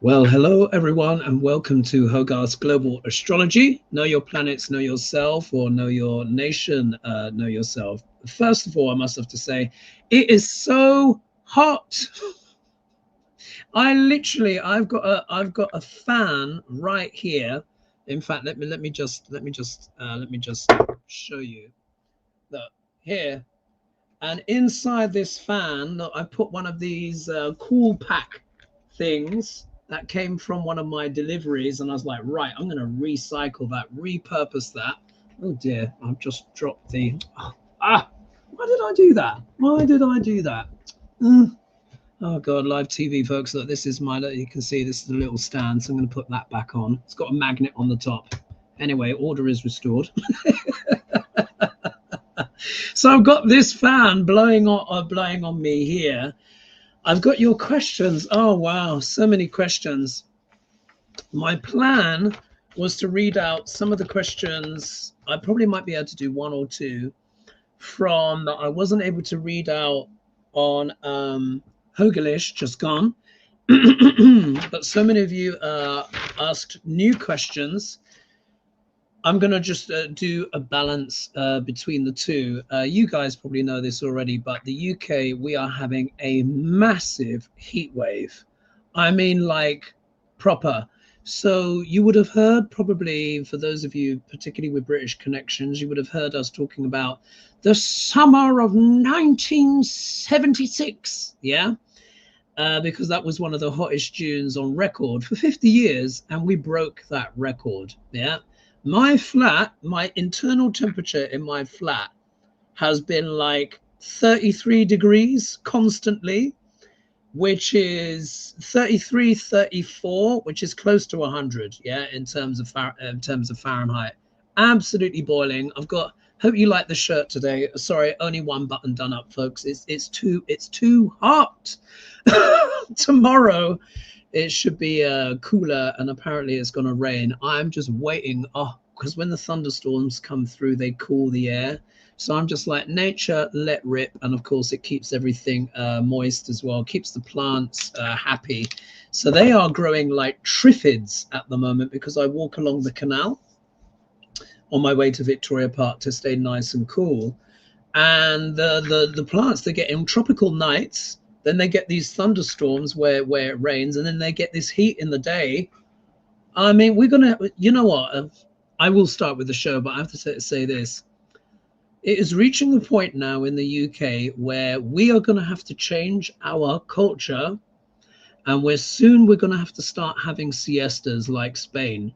Well, hello everyone, and welcome to Hogarth's Global Astrology. Know your planets, know yourself, or know your nation, know yourself. First of all, I must have to say, it is so hot. I've got a fan right here. In fact, let me just show you that here. And inside this fan, I put one of these cool pack things that came from one of my deliveries, and I was like, right, I'm going to recycle that, repurpose that. Oh dear, I've just dropped the why did I do that? Oh god, live TV folks, look, this is my, you can see this is a little stand, so I'm going to put that back on. It's got a magnet on the top. Anyway, order is restored. So I've got this fan blowing on me here. I've got your questions. Oh, wow. So many questions. My plan was to read out some of the questions. I probably might be able to do one or two from that I wasn't able to read out on Hogelish, just gone. But so many of you asked new questions. I'm going to just do a balance between the two. You guys probably know this already, but the UK, we are having a massive heat wave. I mean, like proper. So you would have heard, probably for those of you, particularly with British connections, you would have heard us talking about the summer of 1976. Yeah. Because that was one of the hottest Junes on record for 50 years. And we broke that record. Yeah. My flat, my internal temperature in my flat has been like 33 degrees constantly, which is 33, 34, which is close to 100. Yeah, in terms of Fahrenheit, absolutely boiling. I've got. Hope you like the shirt today. Sorry, only one button done up, folks. It's too hot. Tomorrow it should be cooler, and apparently it's going to rain. I'm just waiting. Oh, because when the thunderstorms come through, they cool the air. So I'm just like, nature, let rip. And of course, it keeps everything moist as well, keeps the plants happy. So they are growing like triffids at the moment, because I walk along the canal on my way to Victoria Park to stay nice and cool. And the plants, they get in tropical nights. Then they get these thunderstorms where it rains, and then they get this heat in the day. I mean, we're going to, you know what? I will start with the show, but I have to say this. It is reaching the point now in the UK where we are going to have to change our culture, and we're going to have to start having siestas like Spain.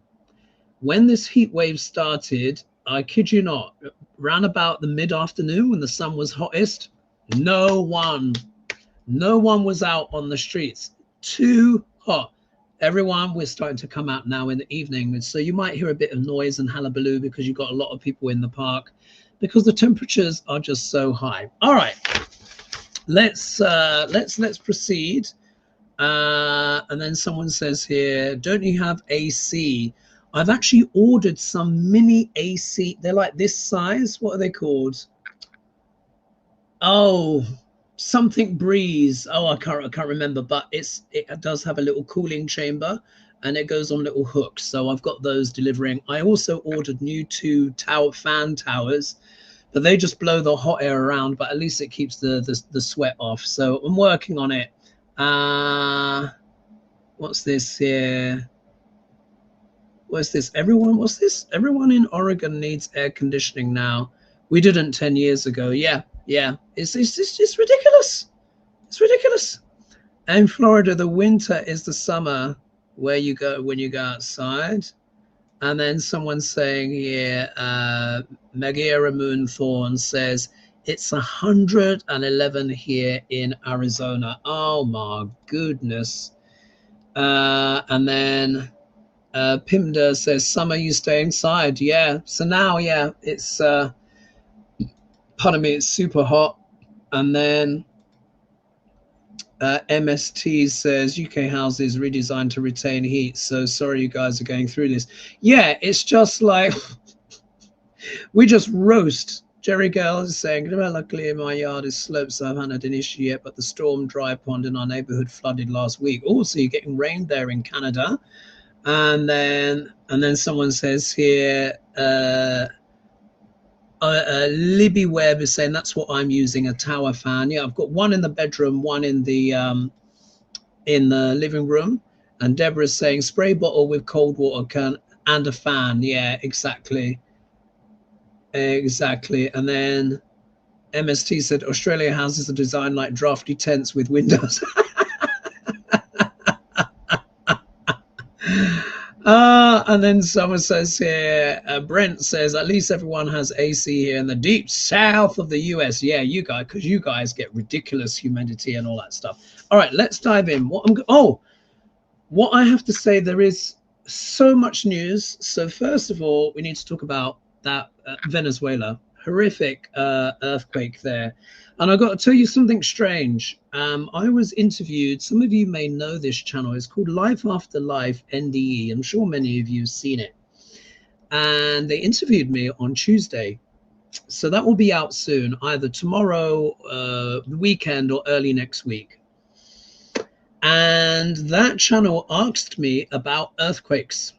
When this heat wave started, I kid you not, round about the mid-afternoon when the sun was hottest, no one was out on the streets. Too hot. Everyone, we're starting to come out now in the evening. So you might hear a bit of noise and hullabaloo because you've got a lot of people in the park, because the temperatures are just so high. All right, let's proceed. And then someone says here, don't you have AC? I've actually ordered some mini AC. They're like this size. What are they called? Oh, something breeze. Oh, I can't remember, but it does have a little cooling chamber, and it goes on little hooks. So I've got those delivering. I also ordered new 2 fan towers, but they just blow the hot air around, but at least it keeps the sweat off. So I'm working on it. What's this here? What's this? What's this? Everyone in Oregon needs air conditioning now. We didn't 10 years ago. Yeah. It's ridiculous. It's ridiculous. In Florida, the winter is the summer where you go when you go outside. And then someone's saying here, Magira Moonthorn says, it's 111 here in Arizona. Oh my goodness. And then Pimda says, summer you stay inside. Yeah. So now, yeah, it's pardon me, it's super hot. And then MST says UK houses redesigned to retain heat. So sorry you guys are going through this. Yeah, it's just like we just roast Jerry Girl is saying, well, luckily my yard is sloped, so I haven't had an issue yet, but the storm dry pond in our neighborhood flooded last week. Also, you're getting rain there in Canada. And then someone says here, Libby Webb is saying that's what I'm using, a tower fan. Yeah, I've got one in the bedroom, one in the living room. And Deborah's saying spray bottle with cold water can and a fan. Yeah, exactly. Exactly. And then MST said Australia houses are designed like drafty tents with windows. And then someone says here, Brent says, at least everyone has AC here in the deep south of the US. Yeah, you guys, because you guys get ridiculous humidity and all that stuff. All right, let's dive in. What I have to say, there is so much news. So first of all, we need to talk about that Venezuela horrific earthquake there. And I've got to tell you something strange. I was interviewed, some of you may know this channel, it's called Life After Life NDE. I'm sure many of you have seen it. And they interviewed me on Tuesday. So that will be out soon, either tomorrow, the weekend, or early next week. And that channel asked me about earthquakes.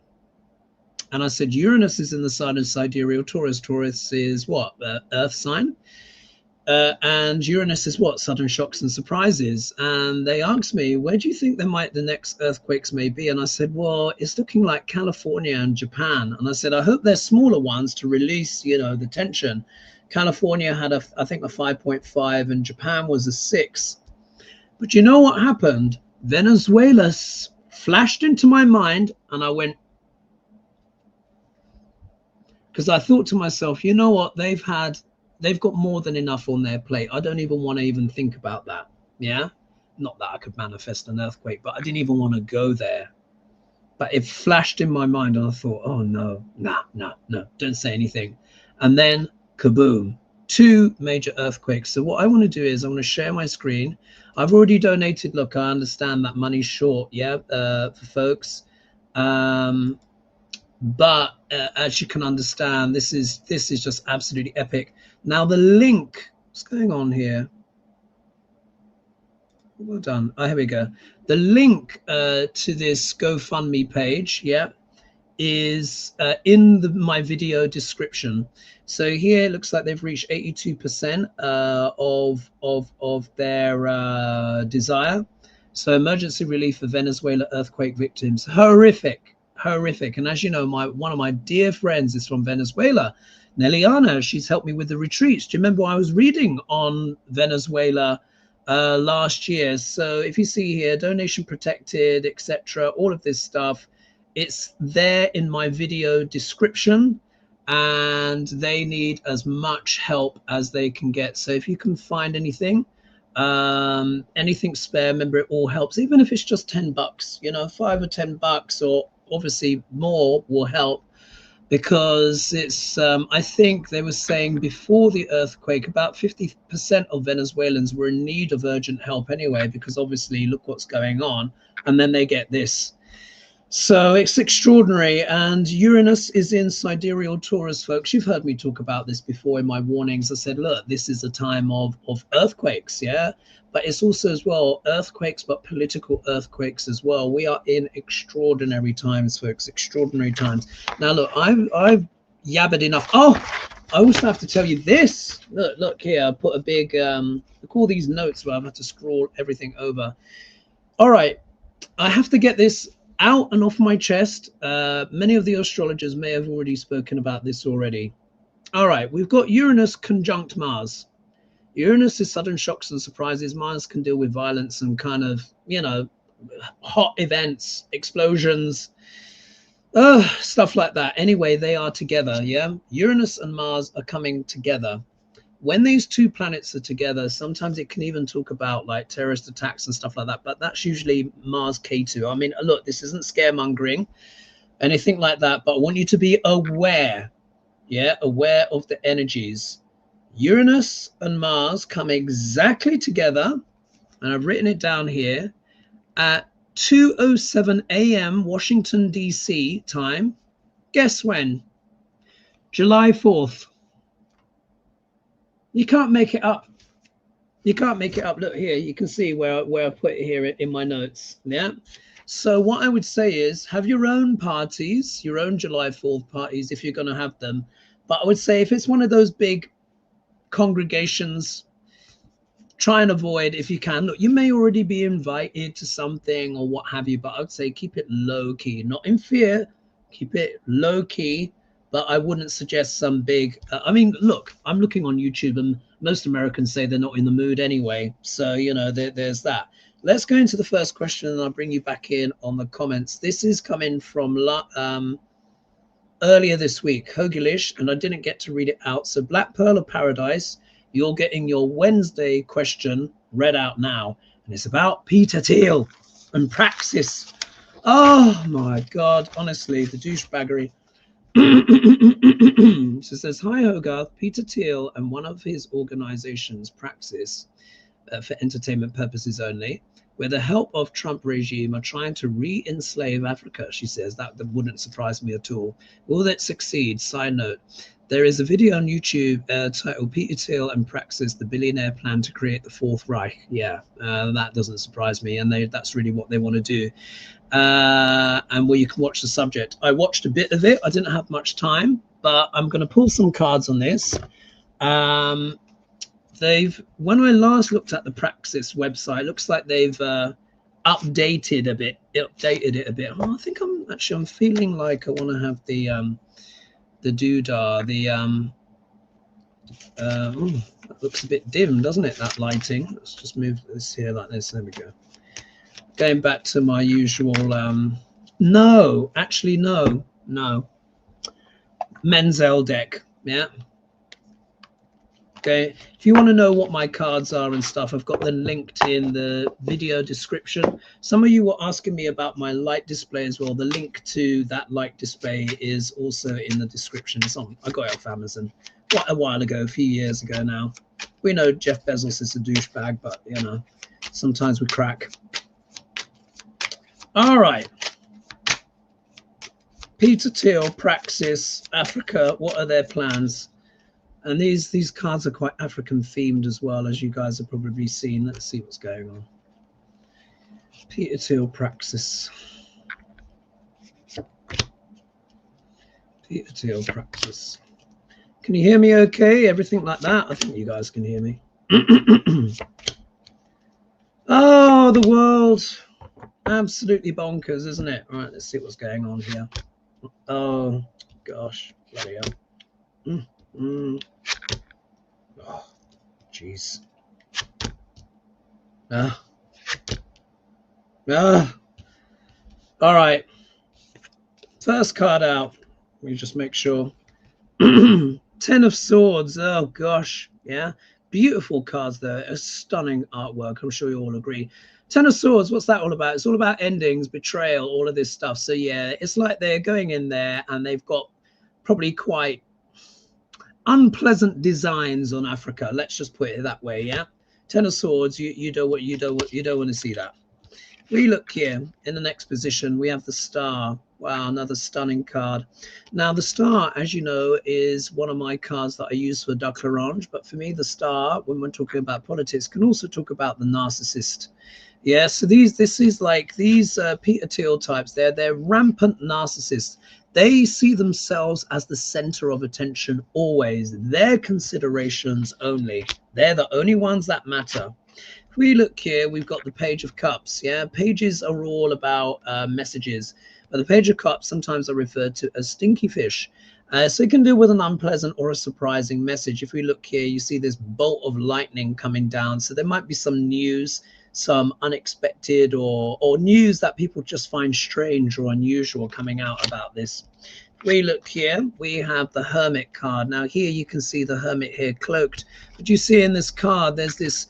And I said, Uranus is in the sign of sidereal Taurus. Taurus is what? Earth sign. And Uranus is what? Sudden shocks and surprises. And they asked me, where do you think the next earthquakes may be? And I said, well, it's looking like California and Japan. And I said, I hope they're smaller ones to release, you know, the tension. California had, I think, a 5.5 and Japan was a 6. But you know what happened? Venezuela flashed into my mind and I went, because I thought to myself, you know what, they've got more than enough on their plate. I don't even want to even think about that. Yeah, not that I could manifest an earthquake, but I didn't even want to go there. But it flashed in my mind and I thought, oh no, don't say anything. And then kaboom, 2 major earthquakes. So what I want to do is I want to share my screen. I've already donated. Look, I understand that money's short, yeah, for folks. But as you can understand, this is just absolutely epic. Now the link, what's going on here? Well done. Oh, here we go. The link to this GoFundMe page, yeah, is in my video description. So here it looks like they've reached 82% of their desire. So emergency relief for Venezuela earthquake victims. Horrific. And as you know, one of my dear friends is from Venezuela, Neliana. She's helped me with the retreats. Do you remember I was reading on Venezuela last year? So if you see here, donation protected, etc., all of this stuff, it's there in my video description, and they need as much help as they can get. So if you can find anything spare, remember, it all helps, even if it's just $10, you know, $5 or $10, or obviously more will help, because it's I think they were saying before the earthquake about 50% of Venezuelans were in need of urgent help anyway, because obviously look what's going on, and then they get this. So it's extraordinary. And Uranus is in sidereal Taurus, folks. You've heard me talk about this before in my warnings. I said, look, this is a time of earthquakes, yeah, but it's also as well earthquakes, but political earthquakes as well. We are in extraordinary times, folks, extraordinary times. Now, look, I've yabbered enough. Oh, I also have to tell you this. Look here, I put a big, look, all these notes where I've had to scroll everything over. All right, I have to get this out and off my chest. Many of the astrologers may have already spoken about this already. All right, we've got Uranus conjunct Mars. Uranus is sudden shocks and surprises. Mars can deal with violence and kind of, you know, hot events, explosions, stuff like that. Anyway, they are together, yeah? Uranus and Mars are coming together. When these 2 planets are together, sometimes it can even talk about like terrorist attacks and stuff like that, but that's usually Mars K2. I mean, look, this isn't scaremongering, anything like that, but I want you to be aware, yeah, aware of the energies. Uranus and Mars come exactly together, and I've written it down here, at 2:07 a.m. Washington, D.C. time. Guess when? July 4th. You can't make it up. You can't make it up. Look here, you can see where I put it here in my notes. Yeah. So what I would say is have your own parties, your own July 4th parties if you're going to have them. But I would say if it's one of those big congregations, try and avoid if you can. Look, you may already be invited to something or what have you, but I would say keep it low key, not in fear. Keep it low key. But I wouldn't suggest some big, I mean, look, I'm looking on YouTube and most Americans say they're not in the mood anyway. So, you know, there's that. Let's go into the first question and I'll bring you back in on the comments. This is coming from earlier this week, Hogilish, and I didn't get to read it out. So Black Pearl of Paradise, you're getting your Wednesday question read out now. And it's about Peter Thiel and Praxis. Oh my God, honestly, the douchebaggery. So it says, hi Hogarth, Peter Thiel and one of his organizations, Praxis, for entertainment purposes only, with the help of Trump regime, are trying to re-enslave Africa, she says. That wouldn't surprise me at all. Will that succeed? Side note, there is a video on YouTube titled Peter Thiel and Praxis, the billionaire plan to create the Fourth Reich. Yeah, that doesn't surprise me. And that's really what they want to do. And where you can watch the subject. I watched a bit of it. I didn't have much time, but I'm going to pull some cards on this. When I last looked at the Praxis website, looks like they've updated it a bit. Oh, I think I'm feeling like I want to have the doodah, that looks a bit dim, doesn't it, that lighting? Let's just move this here like this. There we go. Going back to my usual, no, actually, no. Manzel deck, yeah. Okay, if you want to know what my cards are and stuff, I've got them linked in the video description. Some of you were asking me about my light display as well. The link to that light display is also in the description. It's on, I got it off Amazon quite a while ago, a few years ago now. We know Jeff Bezos is a douchebag, but, you know, sometimes we crack. All right. Peter Thiel, Praxis, Africa, what are their plans? And these cards are quite African themed as well, as you guys have probably seen. Let's see what's going on. Peter Thiel, Praxis. Peter Thiel, Praxis. Can you hear me okay? Everything like that? I think you guys can hear me. Oh, the world. Absolutely bonkers, isn't it? All right, let's see what's going on here. Oh, gosh. Bloody hell. Oh, jeez. All right. First card out. Let me just make sure. 10 of Swords. Oh, gosh. Yeah. Beautiful cards there. A stunning artwork. I'm sure you all agree. 10 of Swords, what's that all about? It's all about endings, betrayal, all of this stuff. So, yeah, it's like they're going in there and they've got probably quite unpleasant designs on Africa. Let's just put it that way, yeah? 10 of Swords, you don't want to see that. We look here in the next position, we have the Star. Wow, another stunning card. Now, the Star, as you know, is one of my cards that I use for Duck Orange. But for me, the Star, when we're talking about politics, can also talk about the narcissist. Yeah, so this is like these Peter Thiel types. They're rampant narcissists. They see themselves as the center of attention always. Their considerations only. They're the only ones that matter. If we look here, we've got the Page of Cups. Yeah, pages are all about messages. But the Page of Cups sometimes are referred to as stinky fish. So it can deal with an unpleasant or a surprising message. If we look here, you see this bolt of lightning coming down. So there might be some news, some unexpected or news that people just find strange or unusual coming out about this. We look here, we have the Hermit card. Now here you can see the Hermit here cloaked. But you see in this card, there's this,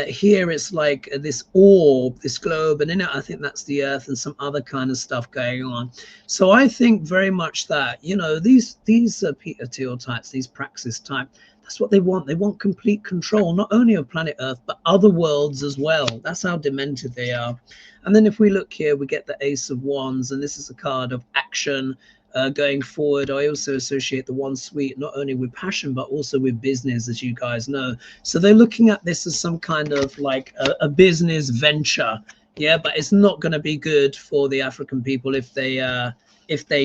here it's like this orb, this globe, and in it I think that's the Earth and some other kind of stuff going on. So I think very much that, you know, these Peter Thiel types, these Praxis type, that's what they want. They want complete control, not only of planet Earth, but other worlds as well. That's how demented they are. And then if we look here, we get the Ace of Wands, and this is a card of action, going forward. I also associate the one sweet not only with passion but also with business, as you guys know. So they're looking at this as some kind of like a business venture. Yeah, but it's not going to be good for the African people if they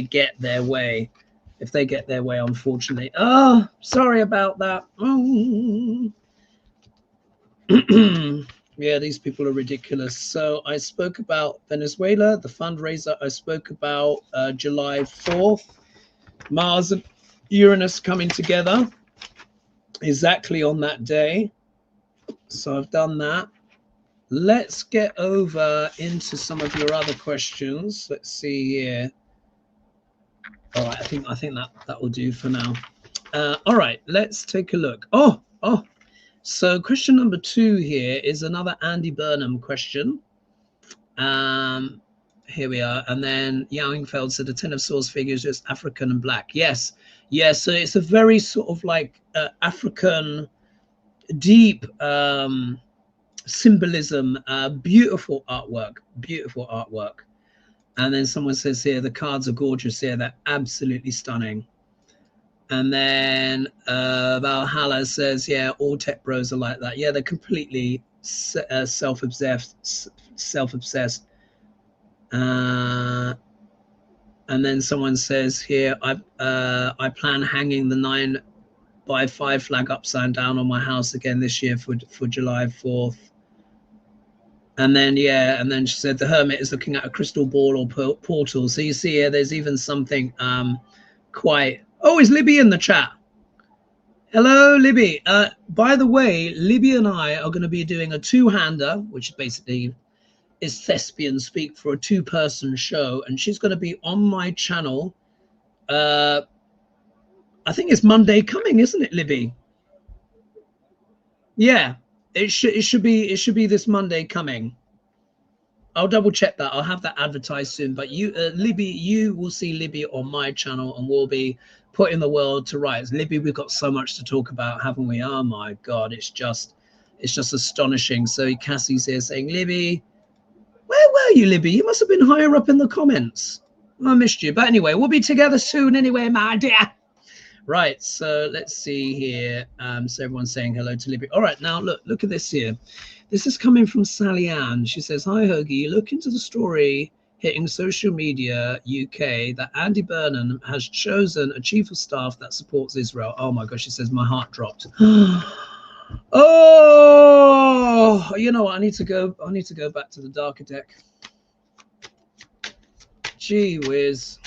get their way. If they get their way, unfortunately. Oh, sorry about that. Oh. Yeah, these people are ridiculous. So I spoke about Venezuela, the fundraiser. I spoke about July 4th, Mars and Uranus coming together exactly on that day. So I've done that. Let's get over into some of your other questions. Let's see here. All right, I think that will do for now. All right, let's take a look. Oh. So question number 2 here is another Andy Burnham question. Here we are. And then Yowingfeld said the 10 of Swords figure is just African and black. Yes. So it's a very sort of like African deep symbolism, beautiful artwork. And then someone says here, the cards are gorgeous here. They're absolutely stunning. And then Valhalla says, yeah, all tech bros are like that. Yeah, they're completely self-obsessed. And then someone says here, I plan hanging the 9x5 flag upside down on my house again this year for July 4th. And then, yeah, and then she said the hermit is looking at a crystal ball or portal. So you see here, there's even something quite... Oh, is Libby in the chat? Hello, Libby. By the way, Libby and I are going to be doing a two-hander, which basically is thespian speak for a two-person show. And she's going to be on my channel. I think it's Monday coming, isn't it, Libby? Yeah, it should be this Monday coming. I'll double check that. I'll have that advertised soon. But you, Libby, you will see Libby on my channel, and we'll be putting the world to rights. Libby, we've got so much to talk about, haven't we? Oh my God, it's just astonishing. So Cassie's here saying, Libby, where were you, Libby? You must have been higher up in the comments. I missed you. But anyway, we'll be together soon anyway, my dear. Right, so let's see here. So everyone's saying hello to Libby. All right, now look at this here. This is coming from Sally Ann. She says, hi, Hoagie. Look into the story hitting social media UK that Andy Burnham has chosen a chief of staff that supports Israel. Oh my gosh, she says, my heart dropped. Oh, you know what? I need to go back to the darker deck. Gee whiz.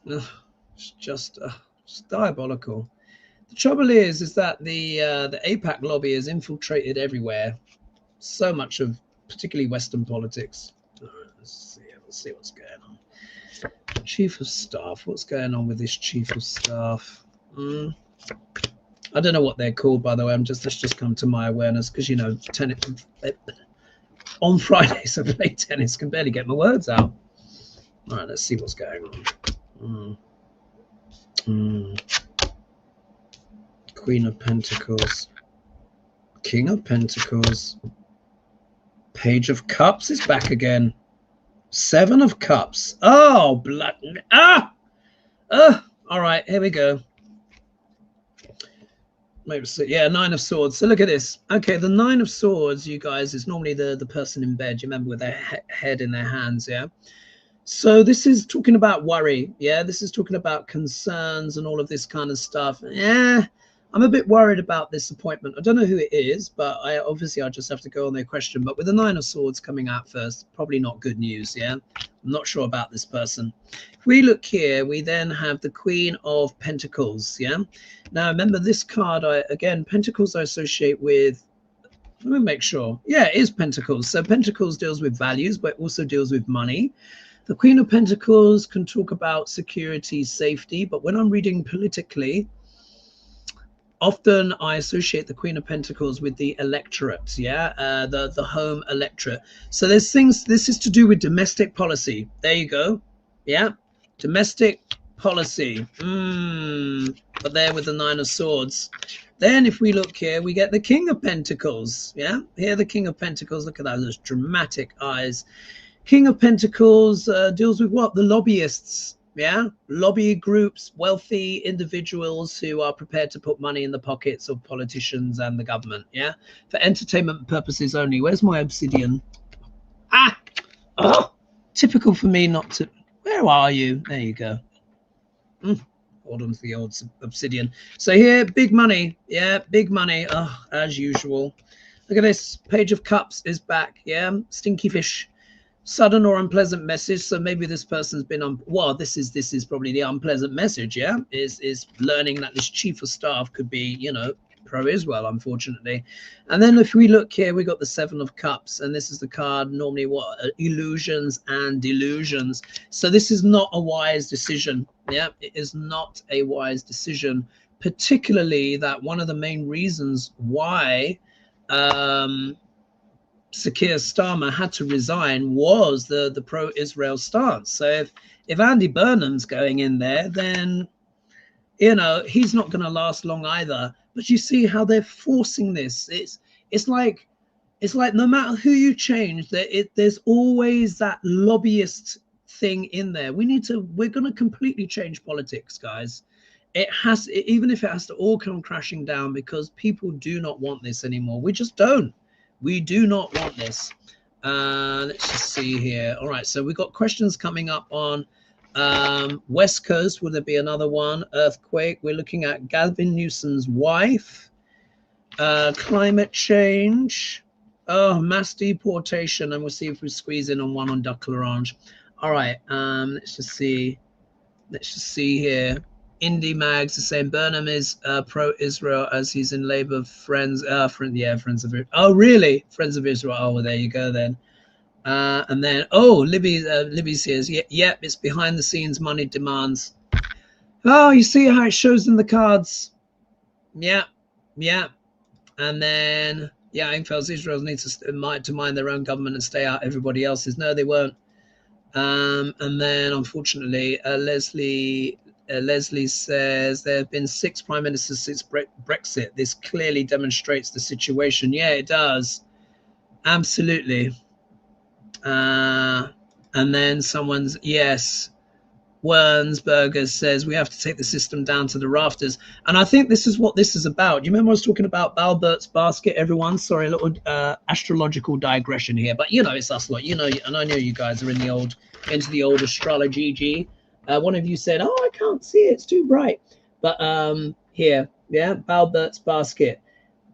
It's just diabolical. The trouble is that the AIPAC lobby is infiltrated everywhere. So much of particularly Western politics. All right, let's see what's going on. Chief of staff. What's going on with this chief of staff? I don't know what they're called, by the way. Let's just come to my awareness because you know, tennis on Fridays I play tennis. Can barely get my words out. All right, let's see what's going on. Queen of Pentacles, King of Pentacles, Page of Cups is back again, 7 of Cups. Oh, blood! All right, here we go. Maybe so, yeah, 9 of Swords. So look at this. Okay, the 9 of Swords, you guys, is normally the person in bed. You remember, with their head in their hands, yeah. So this is talking about worry, yeah. This is talking about concerns and all of this kind of stuff. Yeah, I'm a bit worried about this appointment. I don't know who it is, but I'll just have to go on their question. But with the 9 of Swords coming out first, probably not good news, yeah. I'm not sure about this person. If we look here, we then have the Queen of Pentacles, yeah. Now remember this card, again, Pentacles I associate with, let me make sure. Yeah, it is Pentacles. So Pentacles deals with values, but also deals with money. The Queen of Pentacles can talk about security, safety, but when I'm reading politically, often I associate the Queen of Pentacles with the electorate, yeah, the home electorate. So there's things, this is to do with domestic policy. There you go, yeah, domestic policy. But there with the 9 of Swords. Then if we look here, we get the King of Pentacles, yeah. Here the King of Pentacles, look at that, those dramatic eyes. King of Pentacles deals with what? The lobbyists. Yeah, lobby groups, wealthy individuals who are prepared to put money in the pockets of politicians and the government. Yeah, for entertainment purposes only. Where's my obsidian? Ah, oh, typical for me not to. Where are you? There you go. Hold on to the old obsidian. So here, big money. Yeah, big money. Oh, as usual. Look at this. Page of Cups is back. Yeah, stinky fish. Sudden or unpleasant message. So maybe this person's been well, this is probably the unpleasant message. Yeah, is learning that this chief of staff could be, you know, pro-Israel, unfortunately. And then if we look here, we got the Seven of Cups, and this is the card normally what? Illusions and delusions. So this is not a wise decision. Yeah, it is not a wise decision, particularly that one of the main reasons why Keir Starmer had to resign was the pro-Israel stance. So if Andy Burnham's going in there, then, you know, he's not going to last long either. But you see how they're forcing this. It's like no matter who you change, there's always that lobbyist thing in there. We're going to completely change politics, guys. Even if it has to all come crashing down, because people do not want this anymore. We just don't. We do not want this. Let's just see here. All right, so we've got questions coming up on West Coast. Will there be another one? Earthquake. We're looking at Gavin Newsom's wife. Climate change. Oh, mass deportation. And we'll see if we squeeze in on one on Duck L'Orange. All right, let's just see. Let's just see here. Indie Mags is saying Burnham is pro-Israel as he's in Labour. Friends of Israel. Oh, really? Friends of Israel. Oh, well, there you go then. And then, oh, Libby says, yep, it's behind the scenes money demands. Oh, you see how it shows in the cards. Yeah. And then, yeah, Engfeld's Israel needs to mind their own government and stay out everybody else's. No, they won't. And then, unfortunately, Leslie says there have been 6 prime ministers since Brexit. This clearly demonstrates the situation. Yeah, it does. Absolutely. And then someone's, yes, Wernsberger says we have to take the system down to the rafters. And I think this is what this is about. You remember I was talking about Balbert's basket, everyone? Sorry, a little astrological digression here. But, you know, it's us lot. You know, and I know you guys are into the old astrology. One of you said, oh, I can't see it. It's too bright. But here, yeah, Balbert's basket.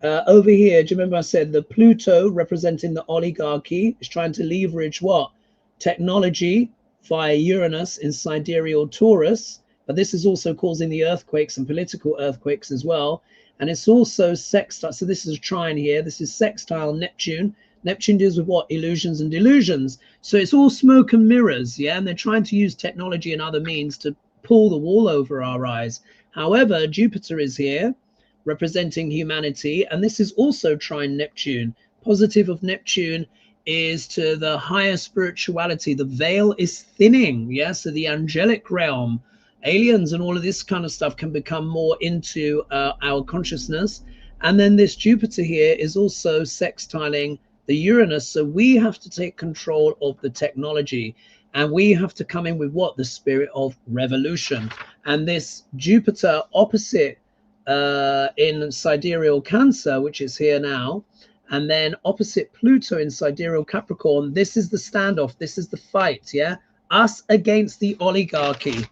Over here, do you remember I said the Pluto representing the oligarchy is trying to leverage what? Technology via Uranus in sidereal Taurus. But this is also causing the earthquakes and political earthquakes as well. And it's also sextile. So this is a trine here. This is sextile Neptune. Neptune deals with what? Illusions and delusions. So it's all smoke and mirrors, yeah? And they're trying to use technology and other means to pull the wool over our eyes. However, Jupiter is here, representing humanity. And this is also trine Neptune. Positive of Neptune is to the higher spirituality. The veil is thinning, yeah? So the angelic realm, aliens and all of this kind of stuff can become more into our consciousness. And then this Jupiter here is also sextiling the Uranus. So we have to take control of the technology, and we have to come in with what? The spirit of revolution. And this Jupiter opposite in sidereal Cancer, which is here now, and then opposite Pluto in sidereal Capricorn, this is the standoff. This is the fight, yeah? Us against the oligarchy.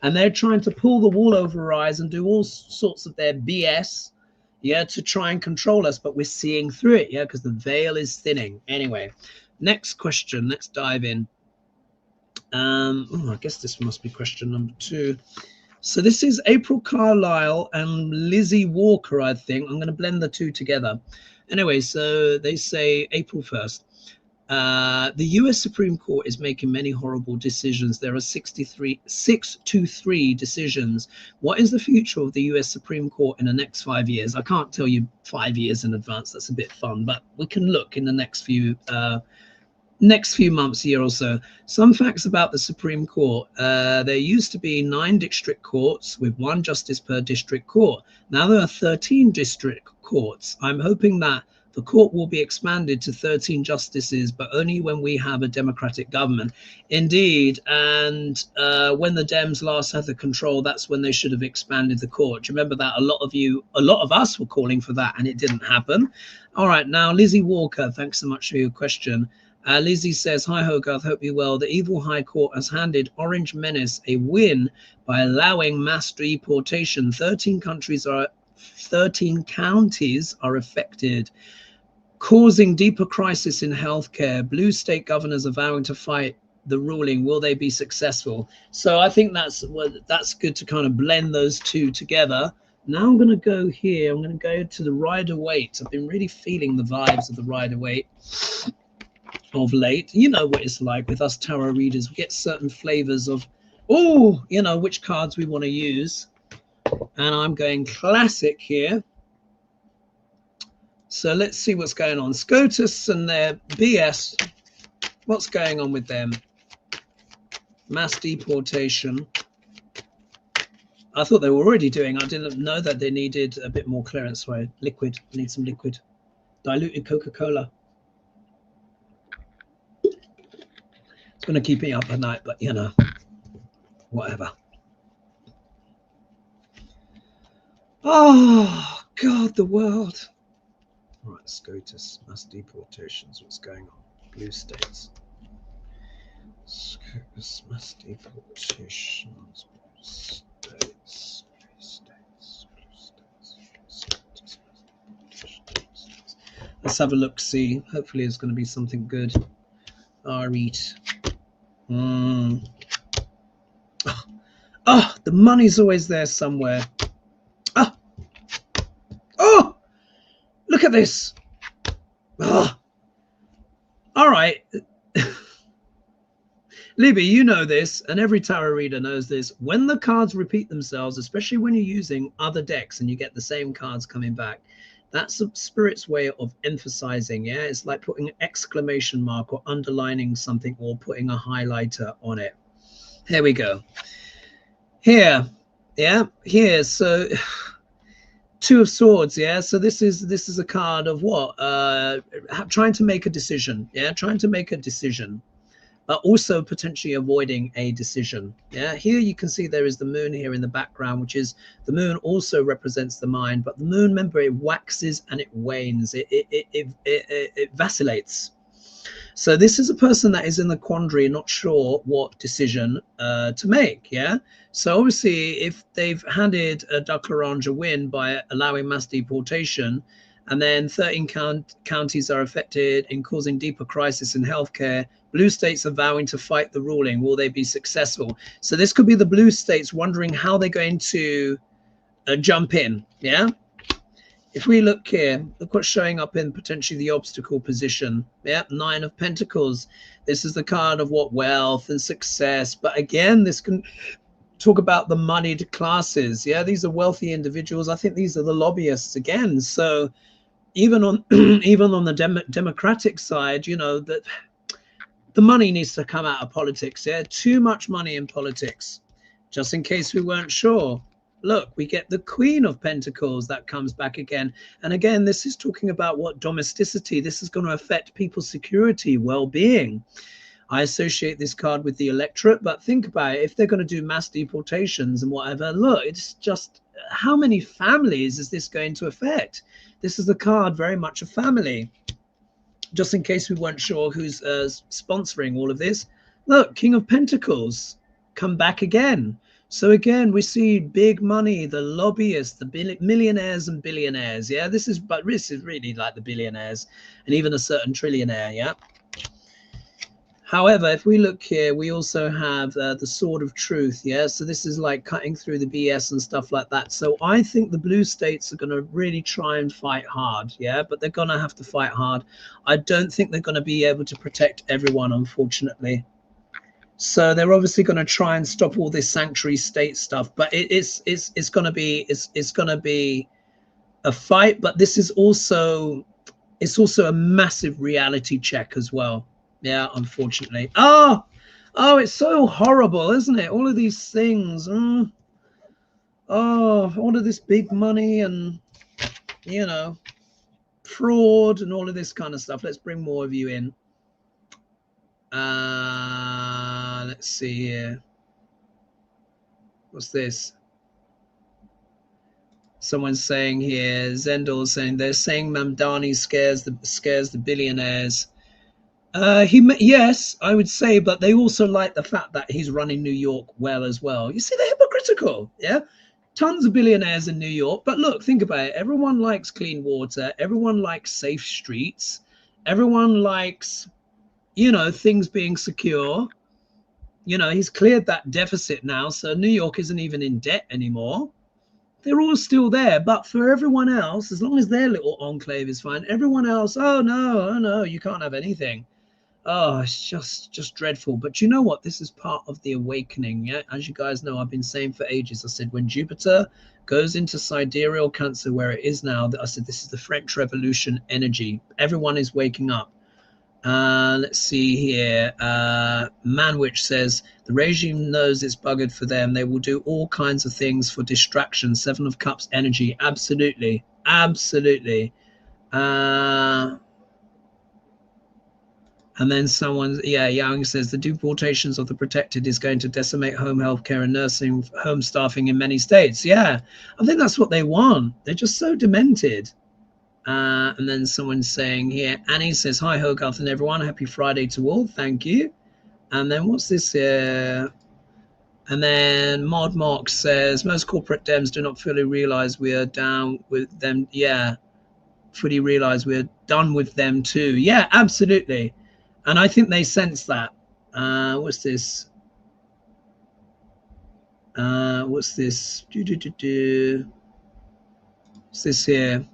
And they're trying to pull the wool over our eyes and do all sorts of their BS, yeah, to try and control us, but we're seeing through it, yeah, because the veil is thinning. Anyway, next question. Let's dive in. I guess this must be question number 2. So this is April Carlisle and Lizzie Walker, I think. I'm going to blend the two together. Anyway, so they say April 1st. The US Supreme Court is making many horrible decisions. There are 6-3 decisions. What is the future of the US Supreme Court in the next 5 years? I can't tell you 5 years in advance. That's a bit fun, but we can look in the next few months, year or so. Some facts about the Supreme Court. There used to be 9 district courts with 1 justice per district court. Now there are 13 district courts. I'm hoping that The court will be expanded to 13 justices, but only when we have a democratic government. Indeed, and when the Dems last had the control, that's when they should have expanded the court. Do you remember that? A lot of us were calling for that, and it didn't happen. All right, now Lizzie Walker, thanks so much for your question. Lizzie says, hi Hogarth, hope you're well. The evil High Court has handed Orange Menace a win by allowing mass deportation. 13 counties are affected, causing deeper crisis in healthcare. Blue state governors are vowing to fight the ruling. Will they be successful? So I think that's good to kind of blend those two together. Now I'm going to go here. I'm going to go to the Rider-Waite. I've been really feeling the vibes of the Rider-Waite of late. You know what it's like with us tarot readers. We get certain flavors of, oh, you know, which cards we want to use. And I'm going classic here. So let's see what's going on. SCOTUS and their BS. What's going on with them? Mass deportation. I thought they were already doing. I didn't know that they needed a bit more clearance. Right? Liquid. I need some liquid. Diluted Coca-Cola. It's going to keep me up at night, but you know, whatever. Oh, God, the world. All right, SCOTUS, mass deportations. What's going on? Blue states. SCOTUS, mass deportations. Blue states. Blue states. Blue states. SCOTUS, mass deportations. Let's have a look. See. Hopefully, it's going to be something good. Read. Oh, the money's always there somewhere. Oh, look at this. Oh. All right. Libby, you know this, and every tarot reader knows this. When the cards repeat themselves, especially when you're using other decks and you get the same cards coming back, that's a spirit's way of emphasizing. Yeah, it's like putting an exclamation mark or underlining something or putting a highlighter on it. Here we go. Here, yeah, here. So Two of Swords, yeah. So this is a card of what? Trying to make a decision, yeah. Trying to make a decision, but also potentially avoiding a decision. Yeah. Here you can see there is the moon here in the background, which is the moon also represents the mind, but the moon, remember, it waxes and it wanes. It vacillates. So this is a person that is in the quandary, not sure what decision to make. Yeah. So obviously, if they've handed a Duck Orange a win by allowing mass deportation, and then 13 counties are affected in causing deeper crisis in healthcare, blue states are vowing to fight the ruling. Will they be successful? So this could be the blue states wondering how they're going to jump in. Yeah. If we look here, look what's showing up in potentially the obstacle position. Yeah, 9 of Pentacles. This is the card of what? Wealth and success. But again, this can talk about the moneyed classes. Yeah, these are wealthy individuals. I think these are the lobbyists again. So even on the democratic side, you know, that the money needs to come out of politics. Yeah, too much money in politics. Just in case we weren't sure. Look, we get the Queen of Pentacles that comes back again. And again, this is talking about what? Domesticity. This is going to affect people's security, well-being. I associate this card with the electorate, but think about it. If they're going to do mass deportations and whatever, look, it's just how many families is this going to affect? This is the card very much a family. Just in case we weren't sure who's sponsoring all of this. Look, King of Pentacles, come back again. So again, we see big money, the lobbyists, the millionaires and billionaires. Yeah, this is really like the billionaires and even a certain trillionaire. Yeah. However, if we look here, we also have the Sword of Truth. Yeah, so this is like cutting through the BS and stuff like that. So I think the blue states are going to really try and fight hard. Yeah, but they're going to have to fight hard. I don't think they're going to be able to protect everyone, unfortunately. So they're obviously going to try and stop all this sanctuary state stuff, but it's going to be a fight. But this is also a massive reality check as well. Yeah, unfortunately. Oh, it's so horrible, isn't it? All of these things. Oh, all of this big money and, you know, fraud and all of this kind of stuff. Let's bring more of you in. Let's see here. What's this? Someone's saying here, Zendor's saying they're saying Mamdani scares the billionaires. Yes, I would say, but they also like the fact that he's running New York well as well. You see, they're hypocritical. Yeah, tons of billionaires in New York, but look, think about it. Everyone likes clean water. Everyone likes safe streets. Everyone likes, you know, things being secure. You know, he's cleared that deficit now, so New York isn't even in debt anymore. They're all still there, but for everyone else, as long as their little enclave is fine, everyone else, oh no, you can't have anything. Oh, it's just dreadful. But you know what? This is part of the awakening. Yeah, as you guys know, I've been saying for ages. I said when Jupiter goes into sidereal Cancer, where it is now, I said this is the French Revolution energy. Everyone is waking up. Let's see here. Manwich says the regime knows it's buggered for them. They will do all kinds of things for distraction. 7 of Cups energy. Absolutely. Absolutely. And then someone, yeah, Yang says the deportations of the protected is going to decimate home healthcare and nursing home staffing in many states. Yeah, I think that's what they want. They're just so demented. And then someone's saying here, Annie says, hi, Hogarth and everyone. Happy Friday to all. Thank you. And then what's this here? And then Mod Mark says, most corporate Dems do not fully realize we are down with them. Yeah, fully realize we're done with them too. Yeah, absolutely. And I think they sense that. What's this? What's this? What's this here?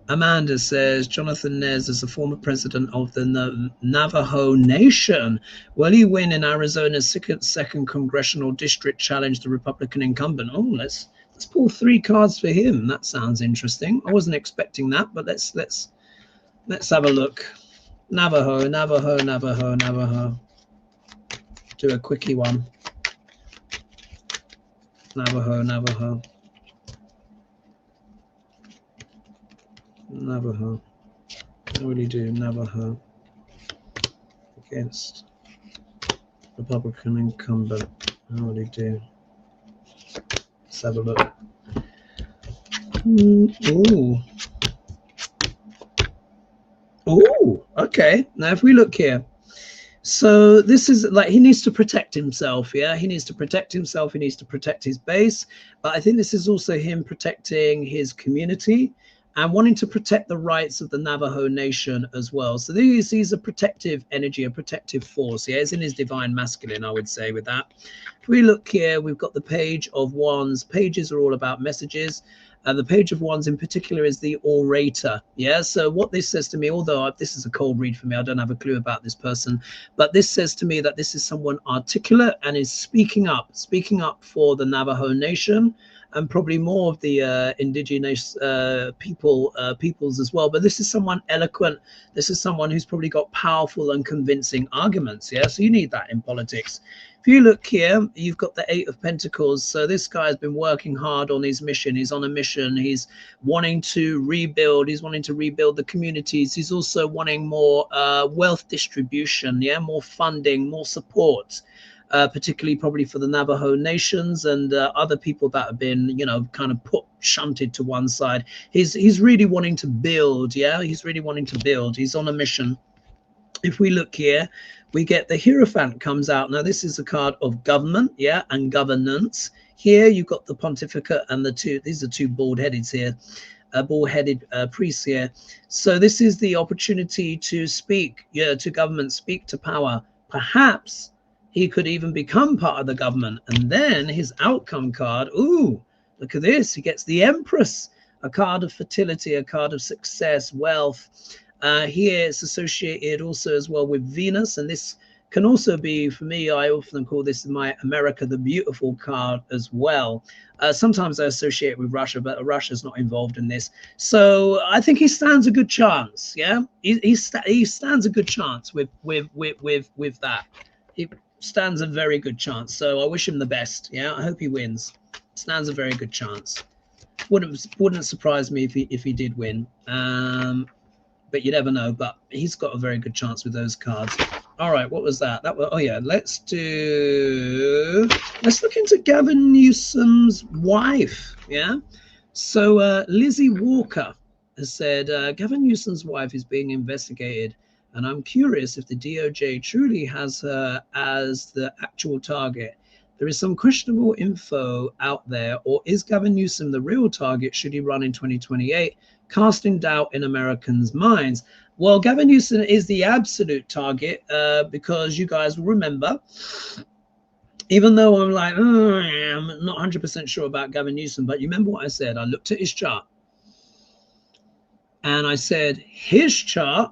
Amanda says, Jonathan Nez is the former president of the Navajo Nation. Will he win in Arizona's second congressional district, challenge the Republican incumbent? Oh, let's pull 3 cards for him. That sounds interesting. I wasn't expecting that, but let's have a look. Navajo. Do a quickie one. Navajo. How would he do? Navajo against Republican incumbent. How would he do? Let's have a look. Oh, okay. Now, if we look here, so this is like he needs to protect himself. Yeah, he needs to protect himself. He needs to protect his base. But I think this is also him protecting his community and wanting to protect the rights of the Navajo Nation as well. So he's a protective energy, a protective force. Yeah, he's in his divine masculine, I would say, with that. If we look here, we've got the Page of Wands. Pages are all about messages. The Page of Wands in particular is the orator. Yeah, so what this says to me, although this is a cold read for me, I don't have a clue about this person, but this says to me that this is someone articulate and is speaking up for the Navajo Nation and probably more of the indigenous peoples as well. But this is someone eloquent. This is someone who's probably got powerful and convincing arguments. Yeah, so you need that in politics. If you look here, you've got the 8 of Pentacles. So this guy's been working hard on his mission. He's on a mission. He's wanting to rebuild. He's wanting to rebuild the communities. He's also wanting more wealth distribution, yeah, more funding, more support, particularly probably for the Navajo Nations and other people that have been, you know, kind of shunted to one side. He's really wanting to build, yeah, he's really wanting to build. He's on a mission. If we look here, we get the Hierophant comes out. Now, this is a card of government, yeah, and governance. Here, you've got the Pontificate and these are 2 bald-headeds here, bald-headed priests here. So this is the opportunity to speak, yeah, to government, speak to power. Perhaps he could even become part of the government. And then his outcome card, ooh, look at this. He gets the Empress, a card of fertility, a card of success, wealth. Here it's associated also as well with Venus, and this can also be, for me, I often call this my America the Beautiful card as well. Sometimes I associate it with Russia, but Russia's not involved in this. So I think he stands a good chance. Yeah, he stands a good chance with that. He stands a very good chance. So I wish him the best. Yeah, I hope he wins. Stands a very good chance. Wouldn't surprise me if he did win. But you never know. But he's got a very good chance with those cards. All right, what was that? That was, oh yeah, let's look into Gavin Newsom's wife. Yeah. So Lizzie Walker has said Gavin Newsom's wife is being investigated, and I'm curious if the DOJ truly has her as the actual target. There is some questionable info out there, or is Gavin Newsom the real target should he run in 2028, casting doubt in Americans' minds? Well, Gavin Newsom is the absolute target because you guys will remember, even though I'm like, oh, I'm not 100% sure about Gavin Newsom, but you remember what I said? I looked at his chart and I said, his chart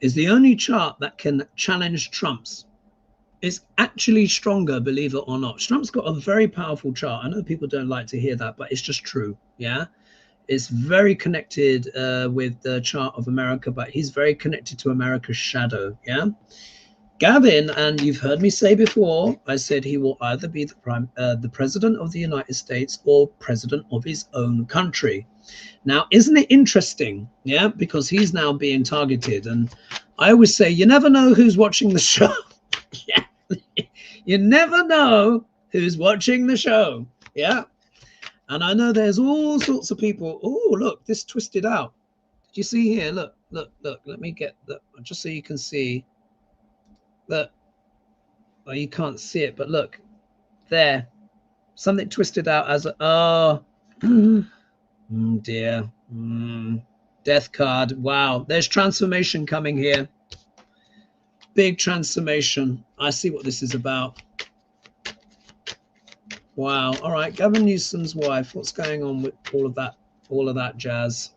is the only chart that can challenge Trump's. It's actually stronger, believe it or not. Trump's got a very powerful chart. I know people don't like to hear that, but it's just true. Yeah. It's very connected with the chart of America, but he's very connected to America's shadow. Yeah. Gavin, and you've heard me say before, I said he will either be the president of the United States or president of his own country. Now, isn't it interesting? Yeah, because he's now being targeted. And I always say, you never know who's watching the show. Yeah, you never know who's watching the show. Yeah. And I know there's all sorts of people. Oh, look, this twisted out. Did you see here? Look. Let me get that just so you can see. Look. Well, you can't see it, but look there. Something twisted out as a dear. Death card. Wow. There's transformation coming here. Big transformation. I see what this is about. Wow. All right. Gavin Newsom's wife. What's going on with all of that jazz?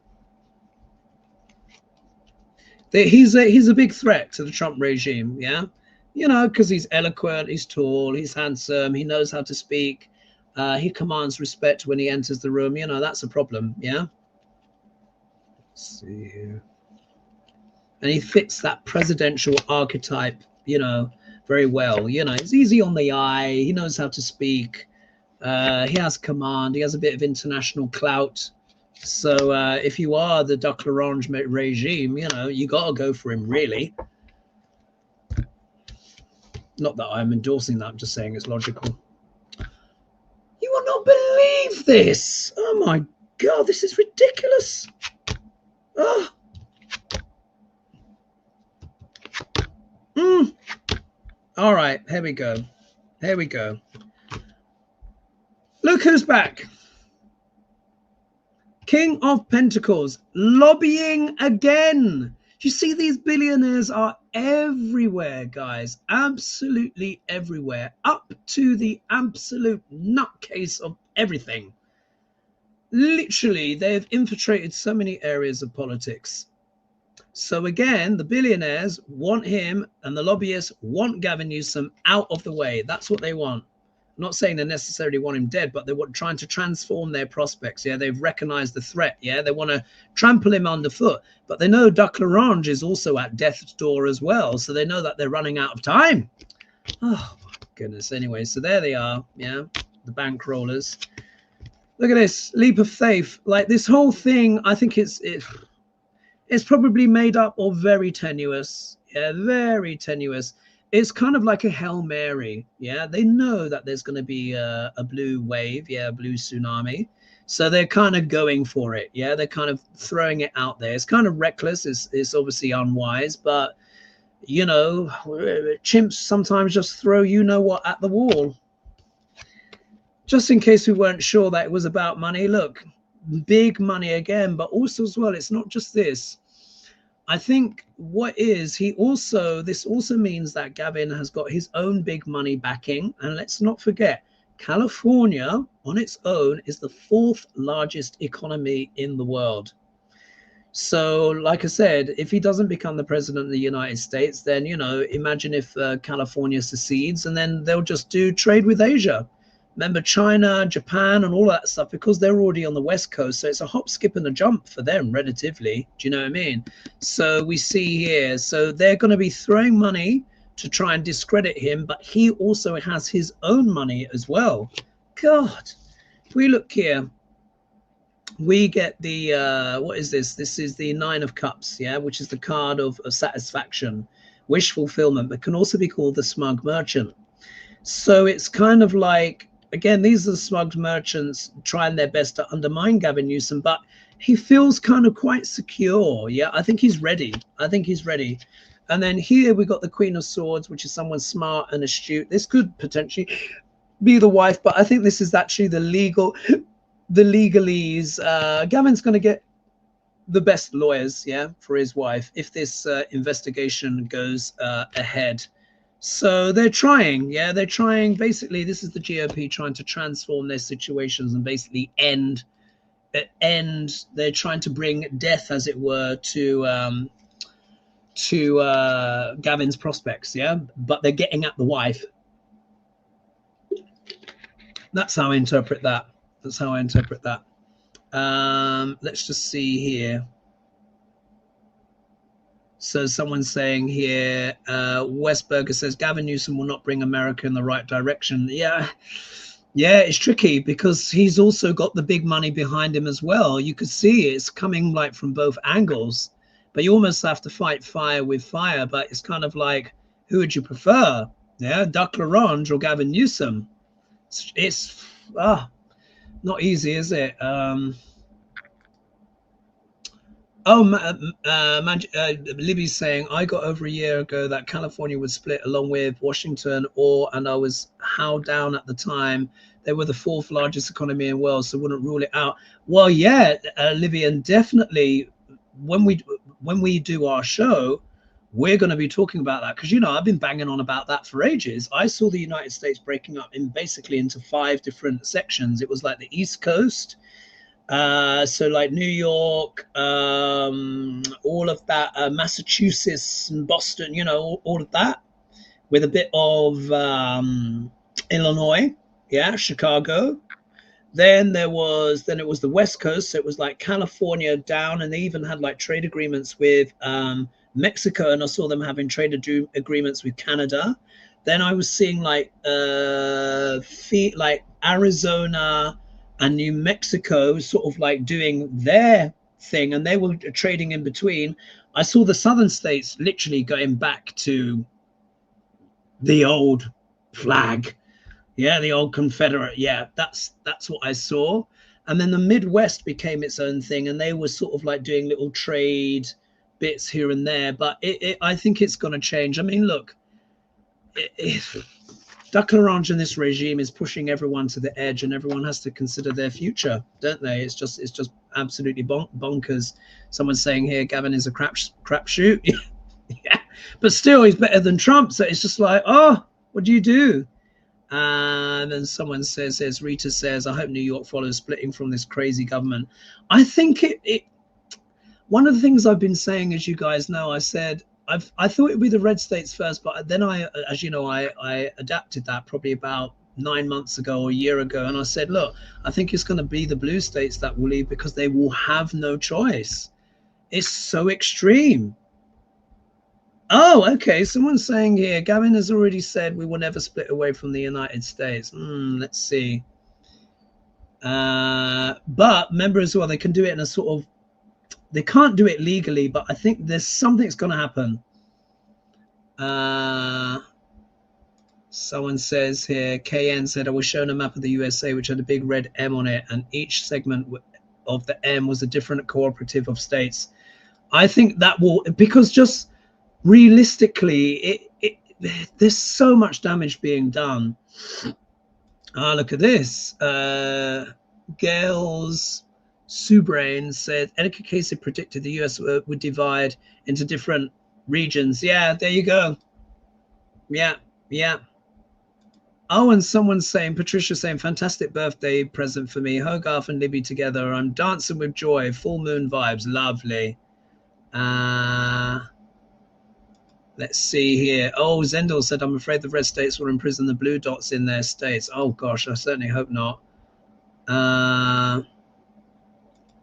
He's a big threat to the Trump regime. Yeah. You know, because he's eloquent, he's tall, he's handsome, he knows how to speak. He commands respect when he enters the room. You know, that's a problem. Yeah. Let's see here. And he fits that presidential archetype, you know, very well. You know, it's easy on the eye. He knows how to speak. He has command. He has a bit of international clout. So if you are the Duck L'Orange regime, you know, you got to go for him, really. Not that I'm endorsing that. I'm just saying it's logical. You will not believe this. Oh, my God. This is ridiculous. Oh. All right, here we go. Here we go. Look who's back. King of Pentacles, lobbying again. You see, these billionaires are everywhere, guys. Absolutely everywhere. Up to the absolute nutcase of everything. Literally, they've infiltrated so many areas of politics. So again, the billionaires want him and the lobbyists want Gavin Newsom out of the way. That's what they want. I'm not saying they necessarily want him dead, but they want trying to transform their prospects. Yeah, they've recognized the threat. Yeah, they want to trample him underfoot. But they know Duck L'Orange is also at death's door as well. So they know that they're running out of time. Oh, my goodness. Anyway, so there they are. Yeah, the bankrollers. Look at this leap of faith. Like this whole thing, I think it's probably made up of very tenuous. Yeah, very tenuous. It's kind of like a Hail Mary. Yeah, they know that there's going to be a blue wave. Yeah, a blue tsunami. So they're kind of going for it. Yeah, they're kind of throwing it out there. It's kind of reckless. It's obviously unwise. But, you know, chimps sometimes just throw you know what at the wall. Just in case we weren't sure that it was about money. Look, big money again. But also as well, it's not just this. I think this also means that Gavin has got his own big money backing. And let's not forget, California on its own is the 4th largest economy in the world. So like I said, if he doesn't become the president of the United States, then, you know, imagine if California secedes and then they'll just do trade with Asia. Remember China, Japan, and all that stuff, because they're already on the West Coast. So it's a hop, skip, and a jump for them, relatively. Do you know what I mean? So we see here. So they're going to be throwing money to try and discredit him. But he also has his own money as well. God, if we look here, we get the what is this? This is the Nine of Cups, yeah, which is the card of satisfaction, wish fulfillment, but can also be called the smug merchant. So it's kind of like, again, these are the smug merchants trying their best to undermine Gavin Newsom, but he feels kind of quite secure. Yeah, I think he's ready. I think he's ready. And then here we got the Queen of Swords, which is someone smart and astute. This could potentially be the wife, but I think this is actually the legalese. Gavin's going to get the best lawyers, yeah, for his wife if this investigation goes ahead. So they're trying, yeah, they're trying. Basically, this is the GOP trying to transform their situations and basically end. They're trying to bring death, as it were, to Gavin's prospects, yeah. But they're getting at the wife. That's how I interpret that. That's how I interpret that. Let's just see here. So someone's saying here, Westberger says Gavin Newsom will not bring America in the right direction. Yeah, it's tricky because he's also got the big money behind him as well. You could see it's coming like from both angles, but you almost have to fight fire with fire. But it's kind of like, who would you prefer? Yeah, Duck LaRange or Gavin Newsom? It's not easy, is it? Libby's saying, I got over a year ago that California would split along with Washington, and I was how down at the time. They were the fourth largest economy in the world, so wouldn't rule it out. Well, yeah, Libby, and definitely when we do our show, we're going to be talking about that because, you know, I've been banging on about that for ages. I saw the United States breaking up basically into 5 different sections. It was like the East Coast. So like New York, all of that, Massachusetts and Boston, you know, all of that, with a bit of Illinois, yeah, Chicago. Then it was the West Coast. So it was like California down, and they even had like trade agreements with Mexico, and I saw them having trade agreements with Canada. Then I was seeing like Arizona and New Mexico sort of like doing their thing, and they were trading in between. I saw the southern states literally going back to the old flag, yeah, the old Confederate. Yeah, that's what I saw. And then the Midwest became its own thing, and they were sort of like doing little trade bits here and there. But I think it's going to change. I mean, look, Duck LaRange and this regime is pushing everyone to the edge, and everyone has to consider their future, don't they? It's just absolutely bonkers. Someone's saying here, Gavin is a crapshoot. Yeah, but still, he's better than Trump. So it's just like, oh, what do you do? And then someone says, Rita says, I hope New York follows splitting from this crazy government. I think one of the things I've been saying, as you guys know, I said, I thought it would be the red states first, but then as you know, I adapted that probably about 9 months ago or a year ago. And I said, look, I think it's going to be the blue states that will leave because they will have no choice. It's so extreme. Oh, okay. Someone's saying here, Gavin has already said we will never split away from the United States. Let's see. But remember as well, they can do it in a sort of, they can't do it legally, but I think there's something's going to happen. Someone says here, KN said, I was shown a map of the USA which had a big red M on it, and each segment of the M was a different cooperative of states. I think that will, because just realistically, there's so much damage being done. Look at this. Gail's Subrain said, Edgar Casey predicted the US would divide into different regions. Yeah, there you go. Yeah. Oh, and someone's saying, Patricia saying, fantastic birthday present for me. Hogarth and Libby together. I'm dancing with joy. Full moon vibes. Lovely. Let's see here. Oh, Zendel said, I'm afraid the red states will imprison the blue dots in their states. Oh, gosh, I certainly hope not.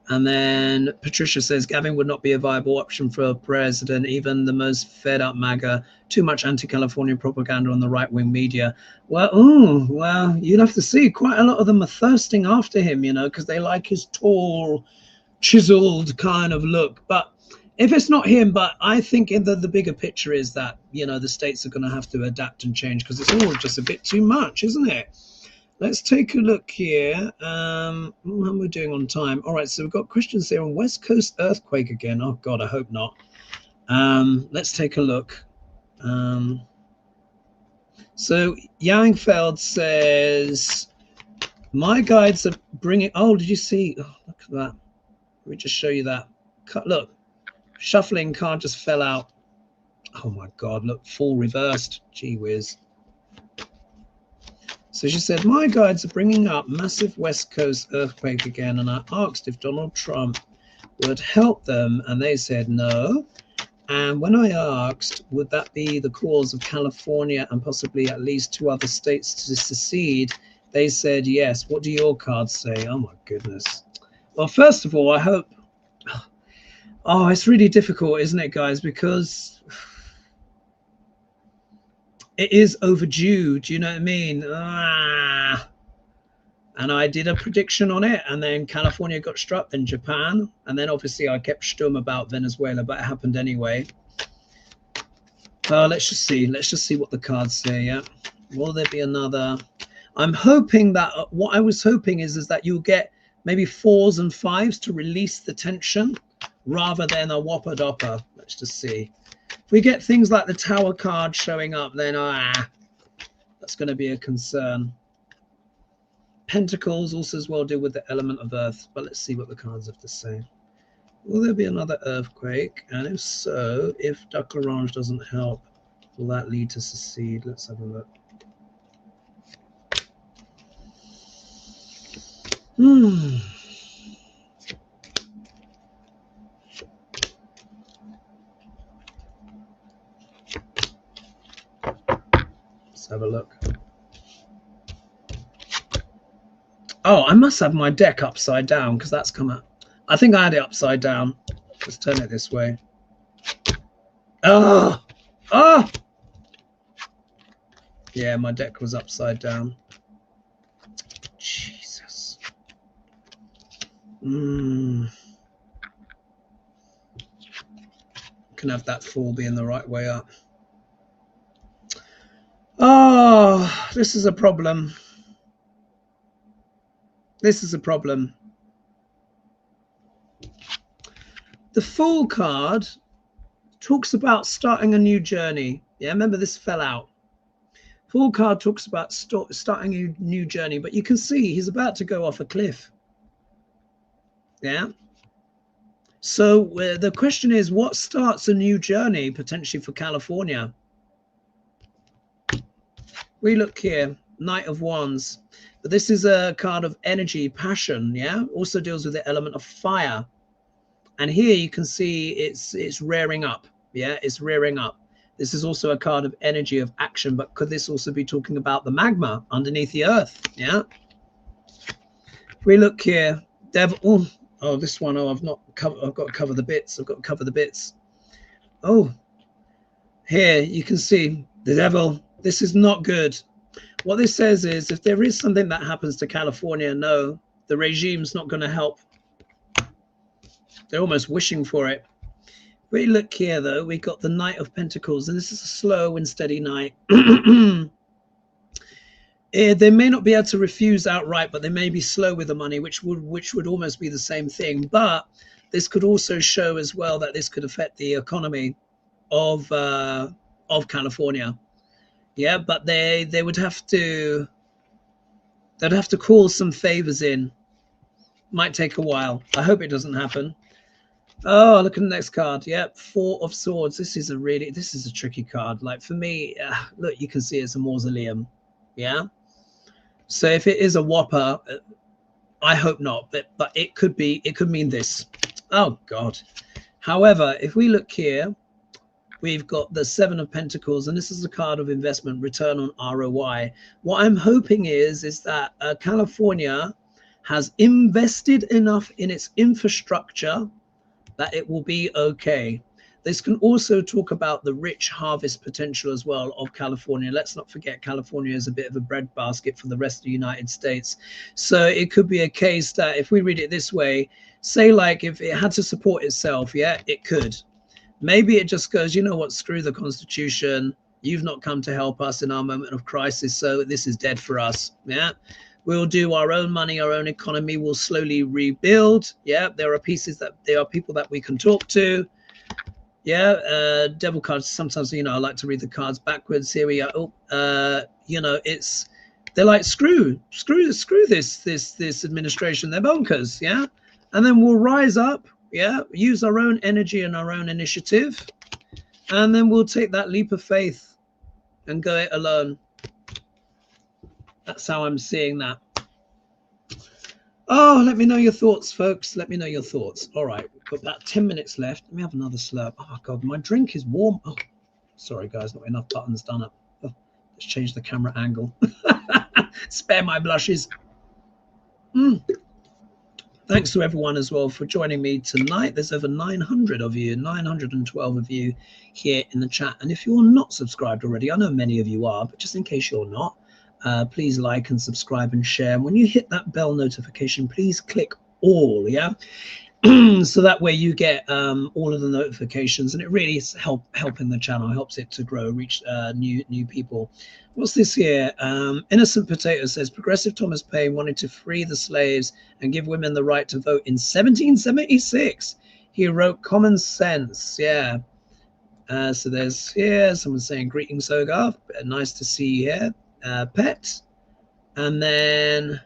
And then Patricia says, Gavin would not be a viable option for president, even the most fed up MAGA, too much anti-California propaganda on the right-wing media. Well, well, you'd have to see. Quite a lot of them are thirsting after him, you know, because they like his tall, chiseled kind of look. But if it's not him, but I think the bigger picture is that, you know, the states are going to have to adapt and change because it's all just a bit too much, isn't it? Let's take a look here. How are we doing on time? All right, so we've got questions here on West Coast earthquake again. Oh, God, I hope not. Let's take a look. So Yangfeld says, my guides are bringing... Oh, did you see? Oh, look at that. Let me just show you that. Look, shuffling card just fell out. Oh, my God, look, full reversed. Gee whiz. So she said, my guides are bringing up massive West Coast earthquake again, and I asked if Donald Trump would help them, and they said no. And when I asked, would that be the cause of California and possibly at least 2 other states to secede, they said yes. What do your cards say? Oh, my goodness. Well, first of all, I hope... Oh, it's really difficult, isn't it, guys? Because... it is overdue. Do you know what I mean? And I did a prediction on it, and then California got struck, then Japan, and then obviously I kept stum about Venezuela, but it happened anyway. Let's just see. Let's just see what the cards say. Yeah. Will there be another? I'm hoping that what I was hoping is that you'll get maybe 4s and 5s to release the tension rather than a whopper dopper. Let's just see. If we get things like the Tower card showing up, then that's going to be a concern. Pentacles also as well deal with the element of earth, but let's see what the cards have to say. Will there be another earthquake? And if so, if Duck Orange doesn't help, will that lead to secede? Let's have a look. Let's have a look. Oh, I must have my deck upside down because that's come out. I think I had it upside down. Let's turn it this way. Yeah, my deck was upside down. Jesus. Can have that fall being the right way up. Oh, this is a problem. This is a problem. The Fool card talks about starting a new journey. Yeah, remember this fell out. Fool card talks about starting a new journey, but you can see he's about to go off a cliff. Yeah. So the question is, what starts a new journey potentially for California? We look here, Knight of Wands. But this is a card of energy, passion, yeah? Also deals with the element of fire. And here you can see it's rearing up, yeah? It's rearing up. This is also a card of energy, of action, but could this also be talking about the magma underneath the earth, yeah? If we look here, Devil, oh, this one, oh, I've got to cover the bits. I've got to cover the bits. Oh, here you can see the Devil. This is not good. What this says is if there is something that happens to California, no, the regime's not going to help. They're almost wishing for it. We look here, though, we got the Knight of Pentacles, and this is a slow and steady knight. They may not be able to refuse outright, but they may be slow with the money, which would almost be the same thing. But this could also show as well that this could affect the economy of California. Yeah, but they would have to call some favors in. Might take a while. I hope it doesn't happen. Oh, look at the next card. Yep, 4 of Swords. This is a tricky card. Like for me, look, you can see it's a mausoleum. Yeah. So if it is a whopper, I hope not. But it could be. It could mean this. Oh God. However, if we look here, we've got the 7 of Pentacles, and this is a card of investment, return on ROI. What I'm hoping is that California has invested enough in its infrastructure that it will be okay. This can also talk about the rich harvest potential as well of California. Let's not forget California is a bit of a breadbasket for the rest of the United States. So it could be a case that if we read it this way, say like if it had to support itself, yeah, it could. Maybe it just goes, you know what, screw the Constitution. You've not come to help us in our moment of crisis, so this is dead for us. Yeah, we'll do our own money, our own economy. We'll slowly rebuild. Yeah, there are people that we can talk to. Yeah, devil cards. Sometimes, you know, I like to read the cards backwards. Here we are. Oh, you know, they're like screw this administration. They're bonkers. Yeah, and then we'll rise up. Yeah, use our own energy and our own initiative, and then we'll take that leap of faith and go it alone. That's how I'm seeing that. Oh, let me know your thoughts, folks. Let me know your thoughts. All right, we've got about 10 minutes left. Let me have another slurp. Oh, my God, my drink is warm. Oh, sorry, guys, not enough buttons done up. Oh, let's change the camera angle. Spare my blushes. Thanks to everyone as well for joining me tonight. There's over 900 of you, 912 of you here in the chat. And if you're not subscribed already, I know many of you are, but just in case you're not, please like and subscribe and share. And when you hit that bell notification, please click all, yeah? So that way you get all of the notifications, and it really is helping the channel, helps it to grow, reach new people. What's this here? Innocent Potato says Progressive Thomas Paine wanted to free the slaves and give women the right to vote in 1776. He wrote Common Sense. Yeah. So there's here someone saying greetings, Hogarth. Nice to see you here, Pet. And then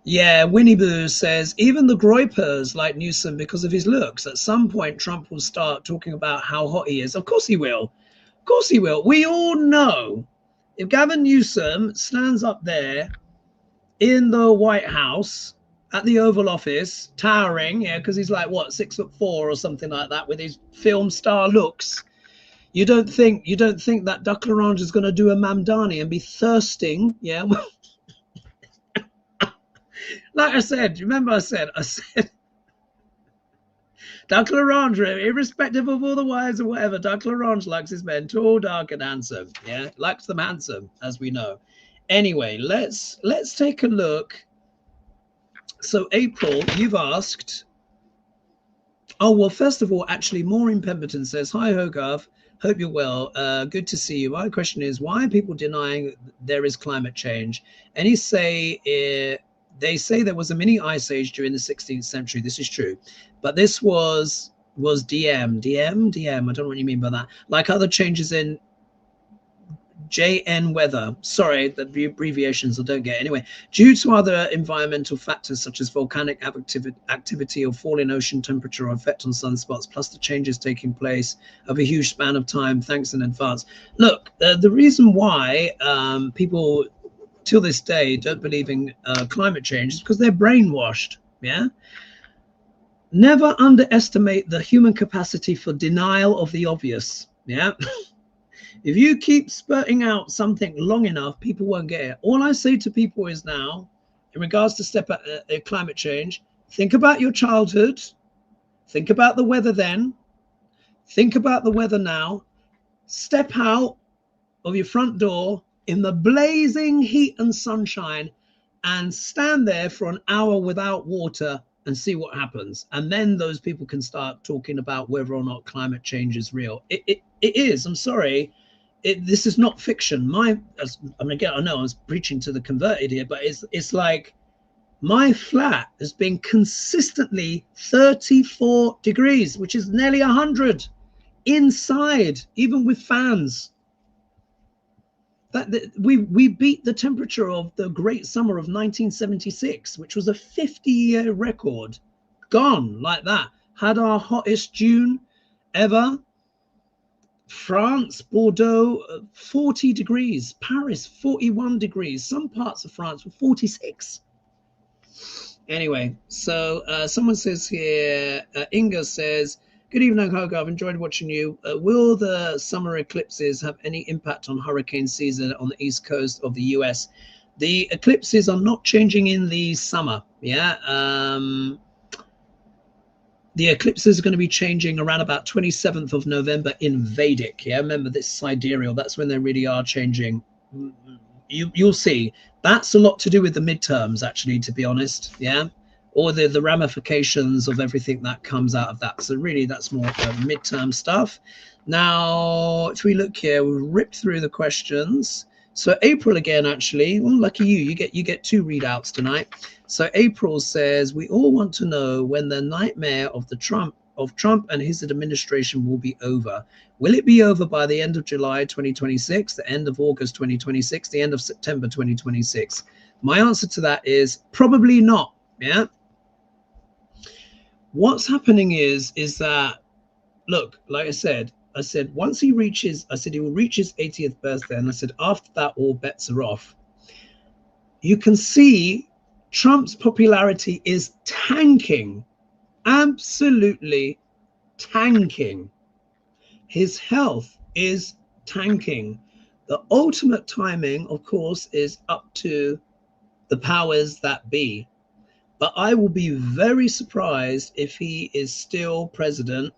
yeah, Winnie Boo says even the groypers like Newsom because of his looks. At some point, Trump will start talking about how hot he is. Of course he will. Of course he will. We all know if Gavin Newsom stands up there in the White House at the Oval Office, towering, yeah, because he's like what, 6'4" or something like that, with his film star looks. You don't think that Duck Larange is going to do a Mamdani and be thirsting, yeah? Like I said, remember I said, Duck Larange, irrespective of all the wives or whatever, Duck Larange likes his men tall, dark, and handsome. Yeah, likes them handsome, as we know. Anyway, let's take a look. So April, you've asked. Oh well, first of all, actually, Maureen Pemberton says, "Hi Hogarth, hope you're well. Good to see you. My question is, why are people denying there is climate change? Any say they say there was a mini ice age during the 16th century. This is true, but this was DM. I don't know what you mean by that. Like other changes in JN weather. Sorry, the abbreviations I don't get. Anyway, due to other environmental factors such as volcanic activity or falling ocean temperature or effect on sunspots, plus the changes taking place over a huge span of time. Thanks in advance." Look, the reason why people till this day don't believe in climate change is because they're brainwashed. Yeah. Never underestimate the human capacity for denial of the obvious. Yeah. If you keep spurting out something long enough, people won't get it. All I say to people is now, in regards to climate change, think about your childhood, think about the weather then, think about the weather now, step out of your front door in the blazing heat and sunshine and stand there for an hour without water and see what happens. And then those people can start talking about whether or not climate change is real. It is. I'm sorry. This is not fiction. Again, I know I was preaching to the converted here, but it's like my flat has been consistently 34 degrees, which is nearly 100 inside, even with fans. We beat the temperature of the great summer of 1976, which was a 50-year record. Gone like that. Had our hottest June ever. France, Bordeaux, 40 degrees. Paris, 41 degrees. Some parts of France were 46. Anyway, so someone says here, Inga says, "Good evening, Hogarth. I've enjoyed watching you. Will the summer eclipses have any impact on hurricane season on the east coast of the US?" The eclipses are not changing in the summer. Yeah. The eclipses are going to be changing around about 27th of November in Vedic. Yeah, remember this sidereal. That's when they really are changing. You'll see. That's a lot to do with the midterms, actually, to be honest. Yeah, or the ramifications of everything that comes out of that. So really, that's more midterm stuff. Now, if we look here, we'll rip through the questions. So April again, actually, well, lucky you get 2 readouts tonight. So April says, we all want to know when the nightmare of Trump and his administration will be over. Will it be over by the end of July 2026, the end of August 2026, the end of September 2026? My answer to that is probably not. Yeah. What's happening is that, look, like I said, once he reaches, he will reach his 80th birthday. And I said, after that, all bets are off. You can see Trump's popularity is tanking, absolutely tanking. His health is tanking. The ultimate timing, of course, is up to the powers that be. But I will be very surprised if he is still president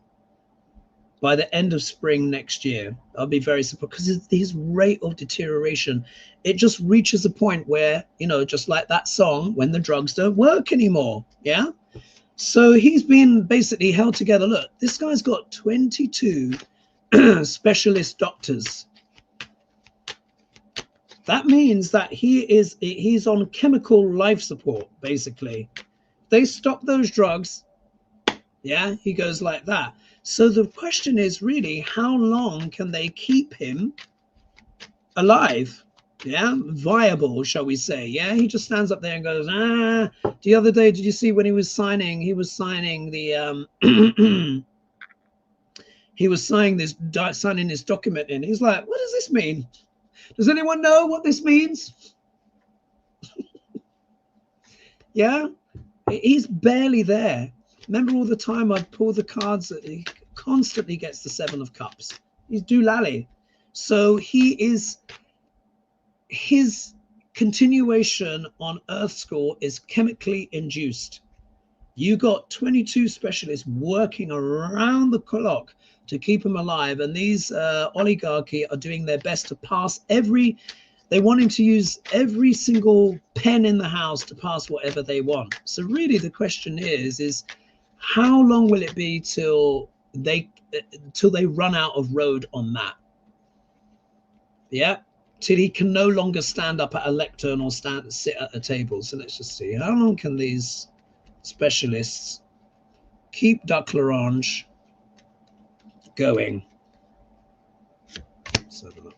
by the end of spring next year. I'll be very surprised because his rate of deterioration, it just reaches a point where, you know, just like that song, when the drugs don't work anymore. Yeah. So he's been basically held together. Look, this guy's got 22 specialist doctors. That means that he's on chemical life support, basically. They stop those drugs. Yeah, he goes like that. So the question is really, how long can they keep him alive? Yeah, viable, shall we say? Yeah, he just stands up there and goes, the other day, did you see when he was signing the he was signing this document in. He's like, what does this mean? Does anyone know what this means? Yeah, he's barely there. Remember all the time I'd pull the cards that he constantly gets the 7 of Cups. He's doolally. So his continuation on Earth School is chemically induced. You got 22 specialists working around the clock to keep him alive. And these oligarchy are doing their best to pass they want him to use every single pen in the house to pass whatever they want. So really the question is how long will it be till they run out of road on that? Yeah, till he can no longer stand up at a lectern or sit at a table. So let's just see, how long can these specialists keep Duck L'Orange going? Let's have a look.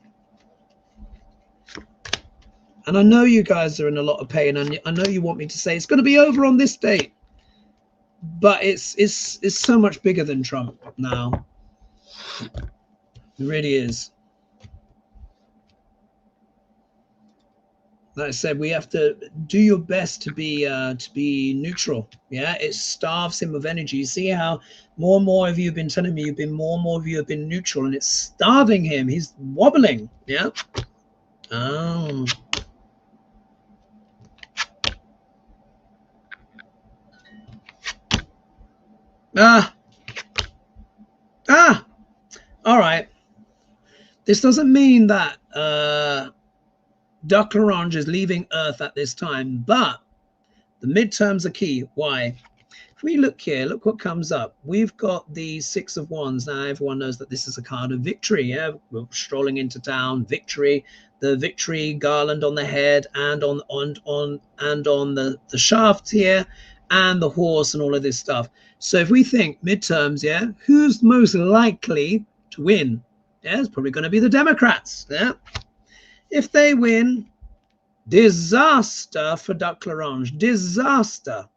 And I know you guys are in a lot of pain, and I know you want me to say it's going to be over on this date. But it's so much bigger than Trump now. It really is. Like I said, we have to do your best to be neutral. Yeah, it starves him of energy. You see how more and more of you have been telling me more and more of you have been neutral, and it's starving him. He's wobbling. Yeah. Oh. All right. This doesn't mean that Duck L'Orange is leaving Earth at this time, but the midterms are key. Why? If we look here, look what comes up. We've got the 6 of Wands. Now everyone knows that this is a card of victory. Yeah, we're strolling into town. Victory, the victory garland on the head, and on the shaft here, and the horse, and all of this stuff. So if we think midterms, yeah, who's most likely to win? Yeah, it's probably going to be the Democrats. Yeah. If they win, disaster for Duck L'Orange. Disaster.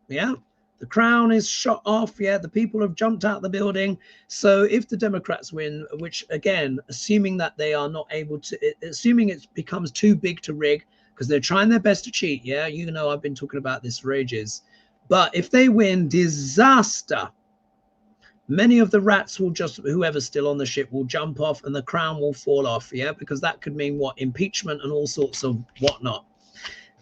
Yeah. The crown is shot off. Yeah. The people have jumped out the building. So if the Democrats win, which again, assuming that they are not able to, assuming it becomes too big to rig, because they're trying their best to cheat. Yeah. You know, I've been talking about this for ages. But if they win, disaster. Many of the rats will just, whoever's still on the ship will jump off and the crown will fall off. Yeah, because that could mean what? Impeachment and all sorts of whatnot.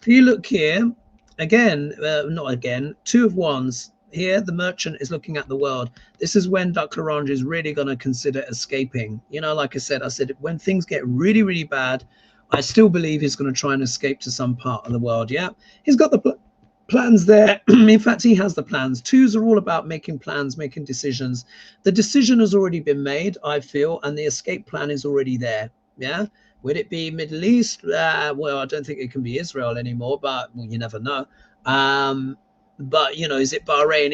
If you look here, again, not again, 2 of Wands. Here, the merchant is looking at the world. This is when Dr. Orange is really going to consider escaping. You know, like I said, when things get really, really bad, I still believe he's going to try and escape to some part of the world. Yeah, he's got the plans there. In fact, he has the plans. 2s are all about making plans, making decisions. The decision has already been made, I feel, and the escape plan is already there. Yeah. Would it be Middle East? Well, I don't think it can be Israel anymore, but well, you never know. But you know, is it Bahrain?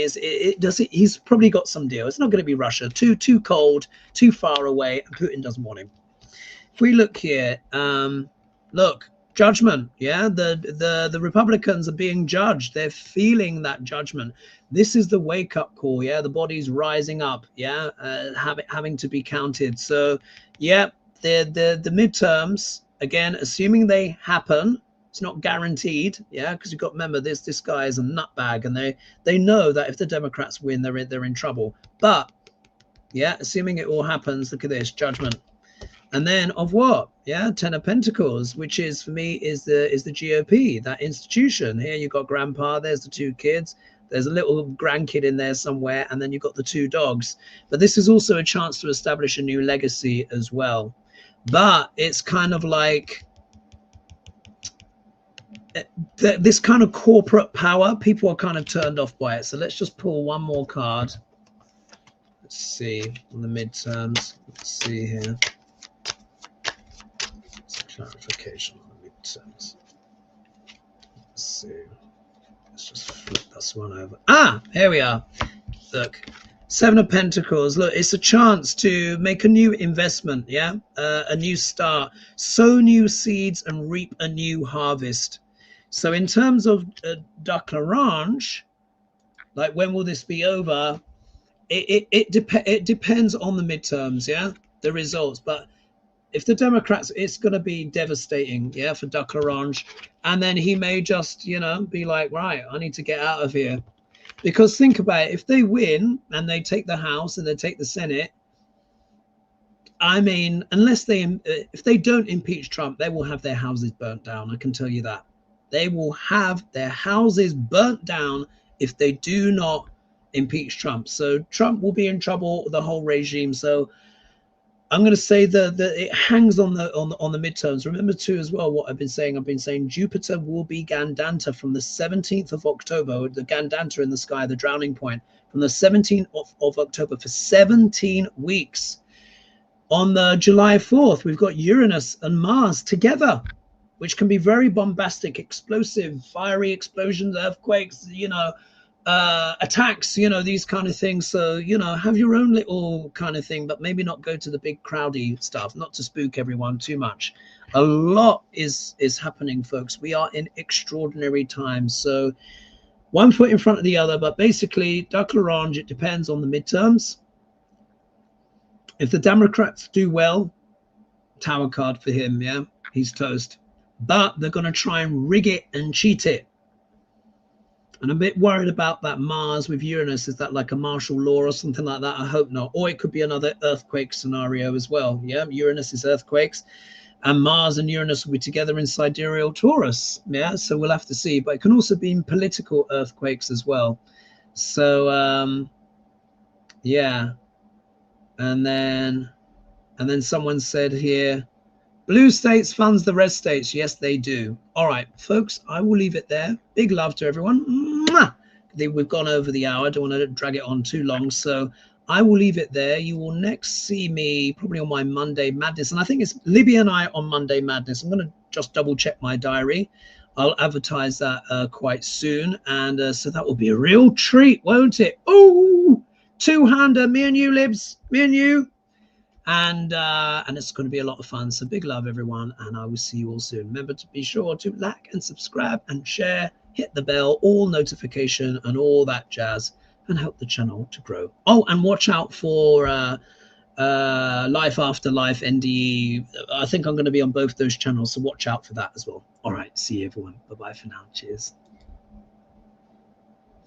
He's probably got some deal. It's not going to be Russia. Too cold, too far away, and Putin doesn't want him. If we look here, look, judgment. Yeah, the Republicans are being judged. They're feeling that judgment. This is the wake-up call. Yeah, the body's rising up. Yeah, having to be counted. So, yeah, the midterms, again, assuming they happen. It's not guaranteed, yeah, because you've got to remember this guy is a nutbag, and they know that if the Democrats win, they're in trouble. But yeah, assuming it all happens, look at this judgment, and then of what? Yeah, 10 of Pentacles, which is for me is the GOP, that institution. Here you've got Grandpa. There's the 2 kids. There's a little grandkid in there somewhere, and then you've got the 2 dogs. But this is also a chance to establish a new legacy as well. But it's kind of like this kind of corporate power, people are kind of turned off by it. So let's just pull one more card. Let's see on the midterms. Let's see here. Some clarification on the midterms. Let's see. Let's just flip this one over. Ah, here we are. Look, 7 of Pentacles. Look, it's a chance to make a new investment. Yeah, a new start, sow new seeds and reap a new harvest. So in terms of Dr. Orange, like when will this be over? It depends on the midterms, yeah, the results. But if the Democrats, it's going to be devastating, yeah, for Dr. Orange. And then he may just, you know, be like, right, I need to get out of here. Because think about it, if they win and they take the House and they take the Senate, I mean, unless if they don't impeach Trump, they will have their houses burnt down. I can tell you that. They will have their houses burnt down if they do not impeach Trump. So Trump will be in trouble, the whole regime. So I'm going to say that it hangs on the midterms. Remember too as well what I've been saying. Jupiter will be Gandanta from the 17th of October. The Gandanta in the sky, the drowning point, from the 17th of October for 17 weeks. On the July 4th, we've got Uranus and Mars together, which can be very bombastic, explosive, fiery explosions, earthquakes, you know, attacks, you know, these kind of things. So, you know, have your own little kind of thing, but maybe not go to the big crowdy stuff, not to spook everyone too much. A lot is happening, folks. We are in extraordinary times. So one foot in front of the other, but basically, Dr. Orange, it depends on the midterms. If the Democrats do well, Tower card for him, yeah, he's toast. But they're going to try and rig it and cheat it. And I'm a bit worried about that Mars with Uranus. Is that like a martial law or something like that? I hope not. Or it could be another earthquake scenario as well. Yeah, Uranus is earthquakes. And Mars and Uranus will be together in sidereal Taurus. Yeah, so we'll have to see. But it can also be in political earthquakes as well. So, yeah. And then someone said here, blue states funds the red states. Yes, they do. All right, folks, I will leave it there. Big love to everyone. Mwah! We've gone over the hour. I don't want to drag it on too long. So I will leave it there. You will next see me probably on my Monday Madness. And I think it's Libby and I on Monday Madness. I'm going to just double check my diary. I'll advertise that quite soon. And so that will be a real treat, won't it? Oh, two-hander, me and you, Libs, me and you. And it's going to be a lot of fun. So big love, everyone, and I will see you all soon. Remember to be sure to like and subscribe and share, hit the bell, all notification and all that jazz, and help the channel to grow. Oh, and watch out for Life After Life, NDE. I think I'm going to be on both those channels, so watch out for that as well. All right, see you, everyone. Bye-bye for now. Cheers.